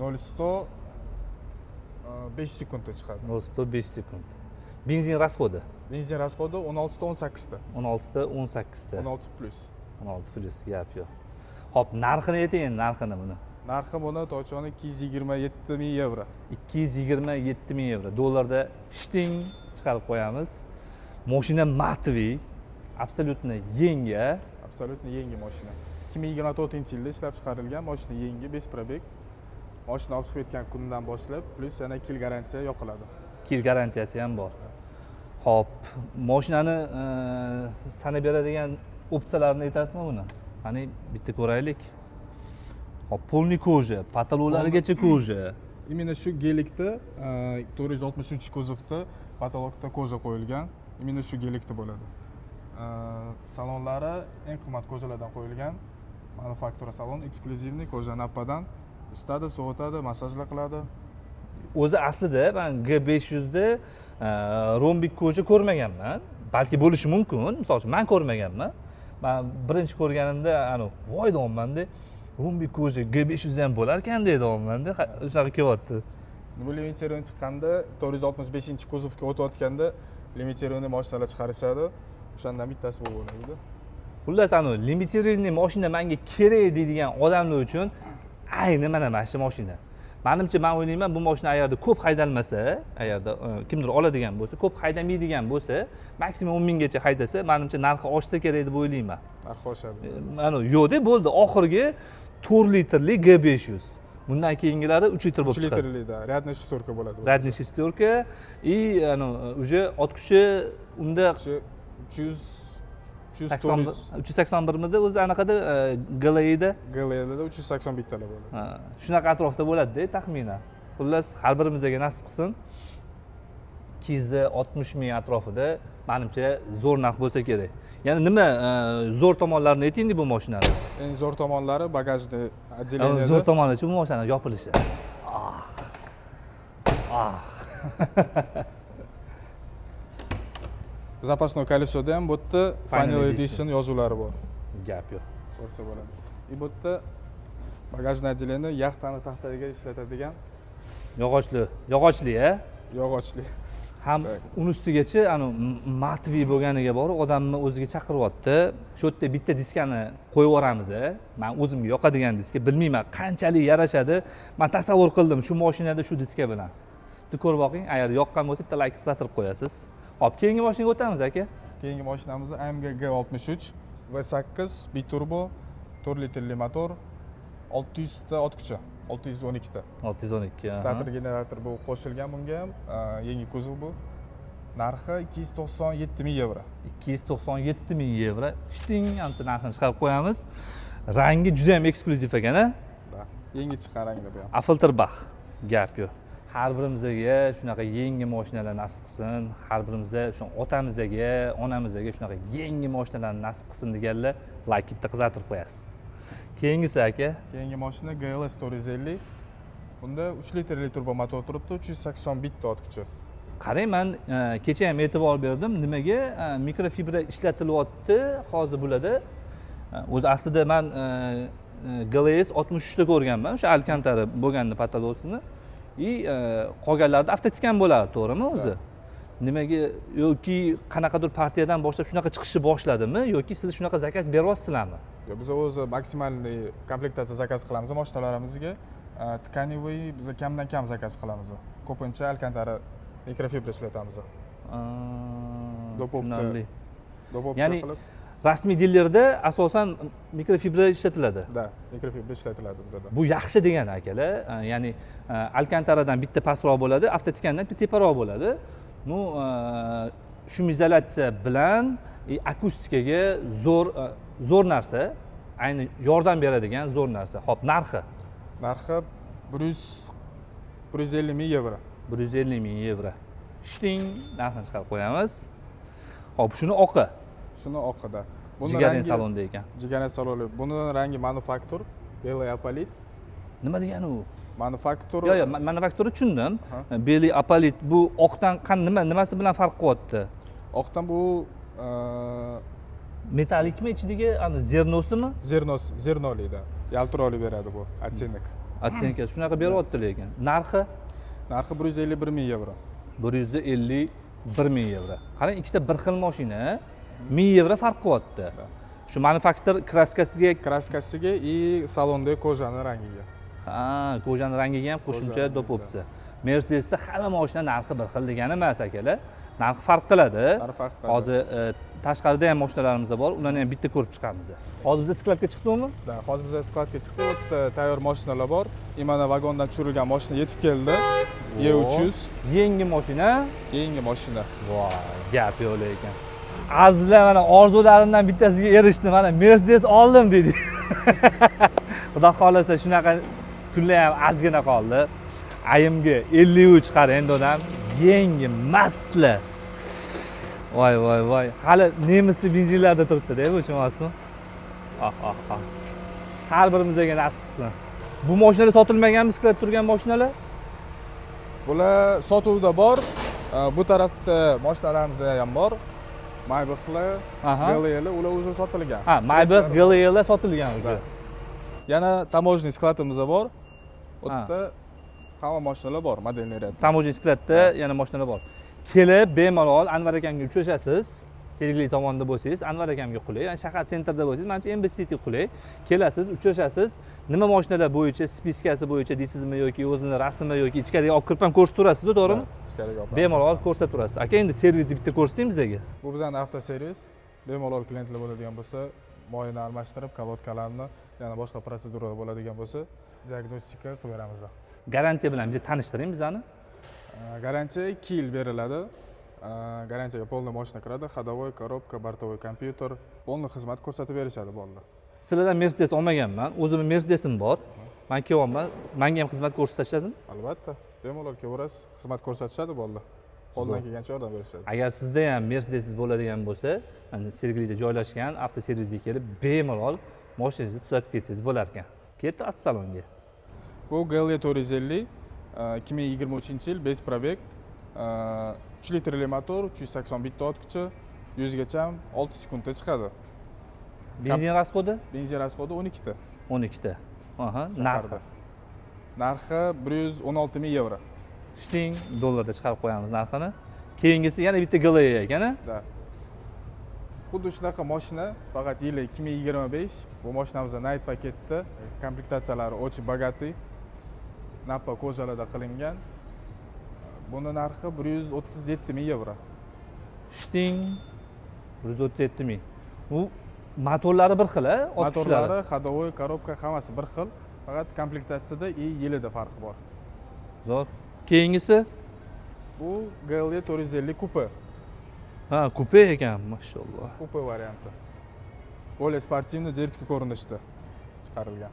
0-100 5 sekundda chiqadi. 0-100 5 sekund. Benzin расходi. Benzin расходi 16 ta 18 ta. 16 ta 18 ta. 16 plus. 16 plus gap yo'q. Hop, narxini ayting, narxini buni. Narxi buni to'choni 227 ming yevro. 227 ming yevro. Dollarda ishting chiqarib qo'yamiz. Mashina matviy, absolyutno yangi. Absolutno yangi mashina. 2024-yilda ishlab chiqarilgan mashina yangi, besprobeg. Mashina olib chiqib ketgan kundan boshlab plus yana 2 yil garantiya yoqiladi. 2 yil garantiyasi ham bor. Xo'p, mashinani sanab beradigan opsiyalarini aytasizmi buni? Qani bitta ko'raylik. Hop, polni koja, patologlargacha koja. Именно shu gelikda 463 kuzovda patologda koja qo'yilgan. Именно shu gelikda bo'ladi. Salonlari eng qimmat kojalardan qo'yilgan. Manufaktura salon, eksklyuzivniy koja nappadan isitadi, sovutadi, massajlar qiladi. O'zi aslida men G500 da rombik koja ko'rmaganman. Balki bo'lishi mumkin. Misol uchun men ko'rmaganman. Men birinchi ko'rganimda voy deyapman-da. Rombik koja G500 ham bo'lar ekan deyapman-da. Shunaqa kelyapti. Limiteron chiqqanda 465-kuzovga o'tayotganda limiteronli mashinalar chiqarishadi. O'shandan bittasi bu bo'ladi. Xullas limiteronli mashina menga kerak deydigan odamlar uchun ayni mana shu mashina. Menimcha men o'ylayman, bu mashina agarda ko'p haydalmasa, agarda kimdir oladigan bo'lsa, ko'p haydamaydigan bo'lsa, maksimum 10 minggacha haydasa, menimcha narxi oshsa kerak deb o'ylayman. Narxi oshadi. Yo'q-da, bo'ldi. Oxirgi 4 litrli G500. Bundan keyingilari 3 litr bo'lib 3 chiqadi. litrlida, рядная шестерка bo'ladi. Рядная шестерка и уже ot kuchi unda 381 midi o'zi anaqada GLE'da. GLE'da 381 talar bo'ladi. Shunaqa atrofda bo'ladi-da taxminan. Xullas, har birimizga nasib qilsin. 260 ming atrofida menimcha zo'r narx bo'lsa kerak. Ya'ni nima zo'r tomonlarini ayting-da bu mashinani. Eng zo'r tomonlari bagajni отделенияda. Zo'r tomoni-chi bu mashina yopilishi. Запасной колесоda ham bu yerda Final Edition yozuvlari bor. Gap yo'q. Bo'lsa bo'ladi. Bu yerda bagajni отделение yaxtani taxtaga ishlatadigan Yog'ochli, yog'ochli. ham uni ustigacha matvi bo'lganiga borib odamni o'ziga chaqiryapti. Shu yerda bitta diskani qo'yib yuboramiz. Men o'zimga yoqadigan diska, bilmayman qanchalik yarashadi. Men tasavvur qildim shu mashinada shu diska bilan. Bitta ko'rib boqing, agar yoqqan bo'lsa bitta like qilib qo'yasiz. Hop, keyingi mashinaga o'tamiz aka. Keyingi mashinamiz AMG G63 V8 biturbo 4 litrli motor 600 ta ot kuchi. 612 ta. 612. Starter generator bu qo'shilgan bunga ham. Yangi kuzov bu. Narxi 297 ming yevro. 297 ming yevro. Ishting anta narxini chiqarib qo'yamiz. Rangi juda ham eksklyuziv ekan-a? Yangi chiqqan rangda bu ham. Afilterbach. Gap yo'q. Har birimizga shunaqa yangi mashinalar nasib qilsin. Har birimizga shu otamizga, onamizga shunaqa yangi mashinalar nasib qilsin deganlar like bitta qizartirib qo'yasiz. Keyingisi aka? Keyingi mashina GLS 450. Bunda 3 litrli turbo motor turibdi, 381 ta ot kuchi. Qarang, men kecha ham e'tibor berdim. Nimaga mikrofibra ishlatilyapti hozir bo'ladi. O'zi aslida men GLS 63 da ko'rganman, o'sha Alcantara bo'lganini patolosini. Qolganlarda avtotikan bo'ladi, to'g'rimi o'zi? Nimaga yoki qanaqadir partiyadan boshlab shunaqa chiqishni boshladimi yoki siz shunaqa zakaz beryapsizlarmi? Yo'q, biz o'zi maksimalniy komplektatsiya zakaz qilamiz mashinalarimizga. Tkanivoy biz kamdan kam zakaz qilamiz. Ko'pincha Alcantara mikrofibra ishlatamiz. Ya'ni rasmiy dillarda asosan mikrofibra ishlatiladi. Da, mikrofibra ishlatiladi bizda. Bu yaxshi degani akalar. Ya'ni Alcantaradan bitta pastroq bo'ladi, avtotikandan bitta teparoq bo'ladi. Shumizolyatsiya bilan akustikaga zo'r narsa, ayni yordam beradigan zo'r narsa. Xo'p, narxi? Narxi 150 ming yevro. 150 ming yevro. Ishting narxini chiqarib qo'yamiz. Xo'p, shuni oqi. Shuni oqida. Jigarin salonda ekan. Jigarin salonda. Buni rangi manufaktur, Belay Apolit. Nima degani u? Manufaktur. Yo'q, manufaktura tushundim. Belay Apolit bu oqdan nimasi bilan farq qilyapti? Oqdan bu metallikmi ichidagi zernosimi? Zernolida. Yaltiroqli beradi bu ottенник. Ottенник shunaqa beryapti lekin. Narxi? Narxi 151 ming yevro. 151 ming yevro. Qarang, ikkita bir xil mashina 1000 yevro farq qilyapti. Shu manufaktur kraskasiga и salondagi kojani rangiga. Kojani rangiga ham qo'shimcha dop opsiya. Mercedesda hamma mashina narxi bir xil degani emas akalar. narxi farq qiladi. Narxi farq qiladi. Hozir tashqarida ham mashinalarimiz bor, ularni ham bitta ko'rib chiqamiz. Hozir biz skladga chiqdikmi? Da, hozir biz skladga chiqdik. Bu yerda tayyor mashinalar bor. Mana vagondan tushirilgan mashina yetib keldi. E300 Yangi mashina. yangi mashina. Voy, gap yo'q ekan. Azizlar, mana orzularimdan bittasiga erishdim. Mana Mercedes oldim dedi. Xudo xolasa shunaqa kunlar ham ozgina qoldi. Ayimga 53 qarang endi odam yangi masla. Voy voy voy. Hali nemisli benzinlarda turibdi-da bu tushunasizmi? Har birimizga nasib qilsin. Bu mashinalar sotilmaganmi, sklad turgan mashinalar? Bular sotuvda bor. Bu tarafda mashinalarimiz ham bor. Maybachlar, GLE'lar ular уже sotilgan. Ha, Maybach, GLE'lar sotilgan уже. Yana tamojniy skladimiz bor. U yerda hamma mashinalar bor, modelni rad. Tamojniy skladda yana mashinalar bor. Kelib bemalol Anvar akamga uchrashasiz. Sergeli tomonda bo'lsangiz, Anvar akamga qulay. Yani shahar sentrda bo'lsangiz, menimcha MB City qulay. Kelasiz, uchrashasiz. Nima mashinalar bo'yicha, spiskasi bo'yicha deysizmi yoki o'zini rasmi yoki ichkariga olib kirib ham ko'rsatib turasiz, to'g'rimi? Ichkariga olib. Bemalol ko'rsatib turasiz. Aka, endi servisni bitta ko'rsating bizga. Bu bizning avtoservis. Bemalol klientlar bo'ladigan bo'lsa, moyini almashtirib, kolodkalarni, yana boshqa protseduralar bo'ladigan bo'lsa, diagnostika qilib beramiz. Garantiya bilan bizni tanishtiring bizani. Garantiya 2 yil beriladi. Garantiyaga polniy mashina kiradi, ходовой, коробка, бортовой kompyuter, polniy xizmat ko'rsatib berishadi bo'ldi. Sizlardan Mercedes olmaganman. O'zimning Mercedesim bor. Men kelyapman. Menga ham xizmat ko'rsatishadimi? Albatta, bemalol kelaverasiz, xizmat ko'rsatishadi bo'ldi. Qo'ldan kelgancha yordam berishadi. Agar sizda ham Mercedes bo'ladigan bo'lsa, mana Sergelida joylashgan avtoservisga kelib bemalol mashinangizni tuzatib ketsangiz bo'lar ekan. Ketdi avtosalonga. Bu GLE 450 2023-yil 5 probeg, 3 litrli motor, 380 bitta ot kuchi, 100 gacha 6 sekundda chiqadi. Benzin rasxodi? Benzin rasxodi 12 ta. 12 ta. Aha, narxi. Narxi 116 ming yevro. Shting dollarda chiqarib qo'yamiz narxini. Keyingisi yana bitta GLE ekan-a? Da. Xuddi shunaqa mashina, faqat yili 2025. Bu mashinamizda Night paketda, komplektatsiyalari очень богатый. Napa ko'zalarda qilingan. Buni narxi 137 ming yevro. Shting 137 ming. U motorlari bir xil-a? Motorlari, ходовой, коробка hammasi bir xil. Faqat komplektatsiyada и yilida farqi bor. Zo'r. Keyingisi? Bu GLE 450 kupe. Ha, kupe ekan, mashalloh. Kupe varianti. Более спортивный, дерзкий ko'rinishda chiqarilgan.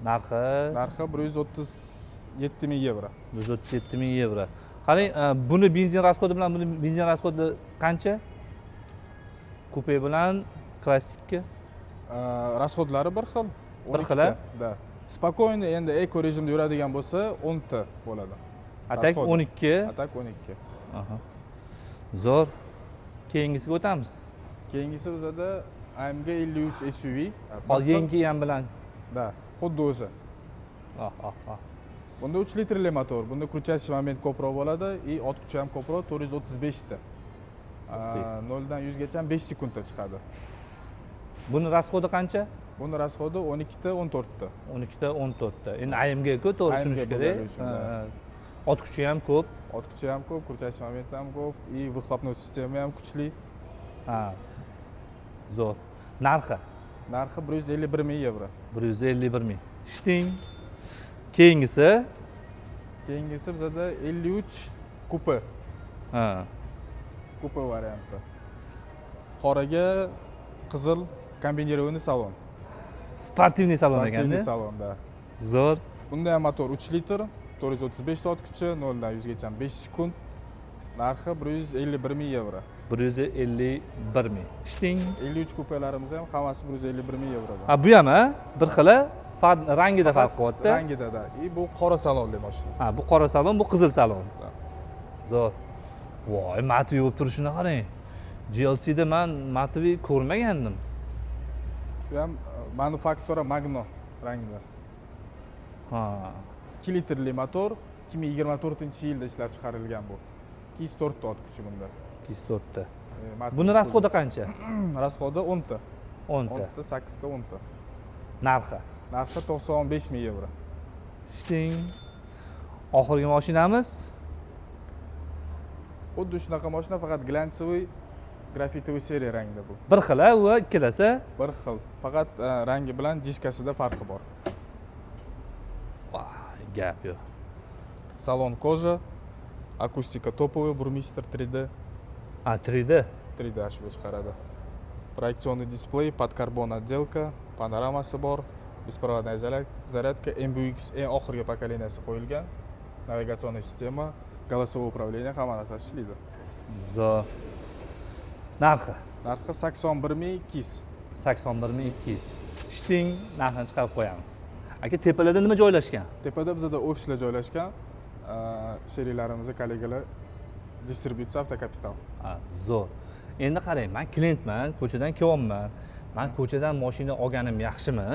Narxi 137 ming yevro. 137 ming yevro. Qarang, buni benzin rasxodi bilan buni benzin rasxodi qancha? Kupe bilan klassikka? Rasxodlari bir xil. Bir xil-a? Da. Спокойно endi eko rejimda yuradigan bo'lsa 10 ta bo'ladi. Atak 12. Atak 12. Aha. Zo'r. Keyingisiga o'tamiz. Keyingisi bizada AMG 53 SUV. Hozir yangi ham bilan. Da, xuddi o'zi. Bunda 3 litrli motor. Bunda крутящий moment ko'proq bo'ladi, и ot kuchi ham ko'proq, 435 ta. 0 dan 100 gacha 5 sekundda chiqadi. Buni rasxodi qancha? Buni rasxodi 12 ta, 14 ta. 12 ta, 14 ta. Endi AMG-ku to'g'ri tushunish kerak. Ot kuchi ham ko'p. Ot kuchi ham ko'p, крутящий moment ham ko'p, и выхлопной sistema ham kuchli. Ha. Zo'r. Narxi? Narxi 151 ming yevro. 151 ming. Shting. Keyingisi? Keyingisi bizada 53 kupe. Ha. Kupe varianti. Qoraga qizil kombinированный salon. Sportivniy salon ekanda. Sportivniy salonda. Zo'r. Bunda ham motor 3 litr, 435 ta ot kuchi, 0 dan 100 gacha 5 sekund. Narxi 151 ming yevro. 151 ming. Shting. 53 kupelarimiz ham hammasi 151 ming yevroda. Ha, bu ham bir xil-a? Rangida farq qilyapti. Rangida da. Bu qora salonli mashina. Ha, bu qora salon, bu qizil salon. Zo'r. Voy, Matvi bo'lib turishini qarang. GLC'da men Matvi ko'rmagandim. Bu ham manufaktura Magno rangida. Ha. 2 litrli motor 2024-yilda ishlab chiqarilgan bu. 204 ta ot kuchi bunda. 204 ta. Buni rasxodi qancha? Rasxodi 10 ta. 10 ta. 10 ta, 8 ta, 10 ta. Narxi? Narxi 95 ming yevro. Shting. Oxirgi mashinamiz xuddi shunaqa mashina, faqat glянцевый grafitoviy seriya rangda bu. Bir xil a va ikkalasi. Bir xil, faqat rangi bilan diskasida farqi bor. Gap yo'q. Salon koja, akustika toповый, Burmistr 3D. 3D. 3D ashula chiqaradi. Proyeksionniy displey, podkarbon отделка, panoramasi bor, bespроводная зарядка, MBUX eng oxirgi pokoleniyasi qo'yilgan. Navigatsion sistema, голосовое управление, hamma narsa ishlaydi. Zo'r. Narxi Narxi 81200. 81200. Ishting narxini chiqarib qo'yamiz. Aka, tepalarda nima joylashgan? Tepada bizda ofislar joylashgan, sheriklarimiz, kollegalar, distributsiya avtokapital. Zo'r. Endi qarang, men klientman, ko'chadan kelyapman. Men ko'chadan mashina olganim yaxshimi?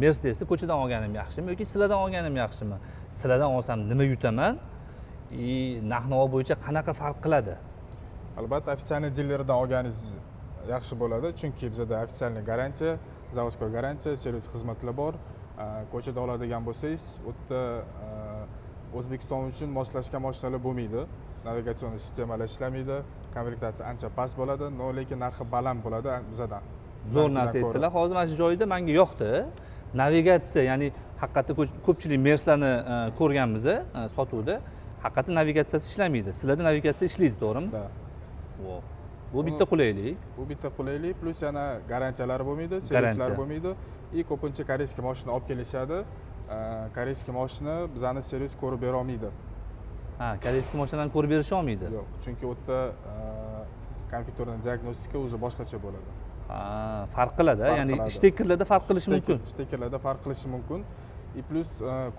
Mercedesni ko'chadan olganim yaxshimi yoki sizlardan olganim yaxshimi? Sizlardan olsam nima yutaman? Narx-navo bo'yicha qanaqa farq qiladi? Albatta, официальный dilerdan olganingiz yaxshi bo'ladi, chunki bizda официальный garantiya, zavodskoy garantiya, servis xizmatlar bor. Ko'chada oladigan bo'lsangiz, u yerda O'zbekiston uchun moslashgan mashinalar bo'lmaydi. Navigatsion sistemalar ishlamaydi, komplektatsiya ancha past bo'ladi, lekin narxi baland bo'ladi bizadan. Zo'r narsa aytdilar. Hozir mana shu joyda menga yoqdi. Navigatsiya, ya'ni haqiqatda ko'pchilik Merce'larni ko'rganmiz, sotuvda. Haqiqatda navigatsiyasi ishlamaydi. Sizlarda navigatsiya ishlaydi, to'g'rimi? Da. Bu bitta qulaylik. Bu bitta qulaylik, plus yana garantiyalar bo'lmaydi, servislar bo'lmaydi. Ko'pincha koreyskiy mashina olib kelishadi. Koreyskiy mashina bizani servis ko'rib bera olmaydi. Koreyskiy mashinalarni ko'rib berisha olmaydi. Yo'q, chunki u yerda kompyuterning diagnostika o'zi boshqacha bo'ladi. Farq qiladi, ya'ni shtekerlarda farq qilishi mumkin. Shtekerlarda farq qilishi mumkin. Plus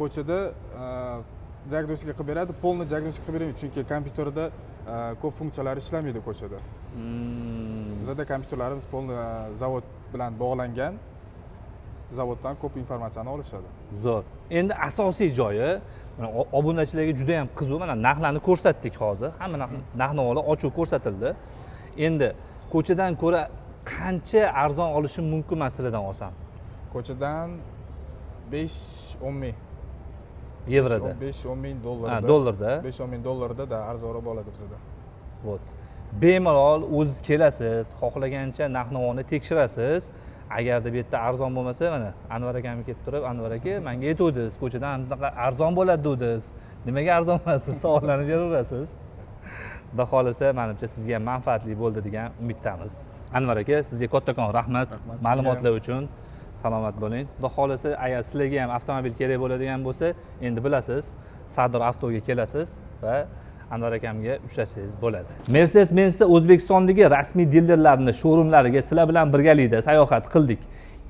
ko'chada diagnostika qilib beradi, polni diagnostika qilib bermaydi, chunki kompyuterda ko'p funksiyalar ishlamaydi ko'chada. Bizda kompyuterlarimiz polni zavod bilan bog'langan. Zavoddan ko'p informatsiyani olishadi. Zo'r. Endi asosiy joyi, obunachilarga juda ham qiziq, mana narxlarni ko'rsatdik hozir. Hamma narx-navolar ochiq ko'rsatildi. Endi ko'chadan ko'ra qancha arzon olishim mumkin men sizlardan olsam? Ko'chadan 5-10 ming yevroda. 5-10 ming dollarda. Dollarda. 5-10 ming dollarda arzonroq bo'ladi bizda. Vot. Bemalol o'zingiz kelasiz, xohlagancha narx-navoni tekshirasiz. Agarda bu yerda arzon bo'lmasa, mana Anvar akamga kelib turib, Anvar aka, menga aytuvdingiz, ko'chadan bunaqa arzon bo'ladi dedingiz. Nimaga arzon emas? Savollarni beraverasiz. Xudo xolasa, menimcha sizga ham manfaatli bo'ldi degan umiddamiz. Anvar aka, sizga kattakon rahmat ma'lumotlar uchun. Salomat bo'ling. Xudo xolasa, agar sizlarga ham avtomobil kerak bo'ladigan bo'lsa, endi bilasiz, Sadr Avtoga kelasiz va Anvar akamga uchrashsangiz bo'ladi. Mercedes-Benz'da O'zbekistondagi rasmiy dilerlarning showroomlariga sizlar bilan birgalikda sayohat qildik.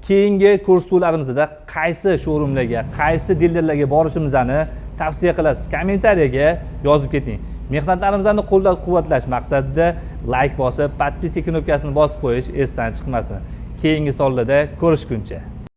Keyingi ko'rsatuvlarimizda qaysi showroomlarga, qaysi dilerlarga borishimizni tavsiya qilasiz? Kommentariyaga yozib keting. Mehnatlarimizni qo'llab-quvvatlash maqsadida like bosib, podpiska knopkasini bosib qo'yish esdan chiqmasin. Keyingi sonlarda ko'rishguncha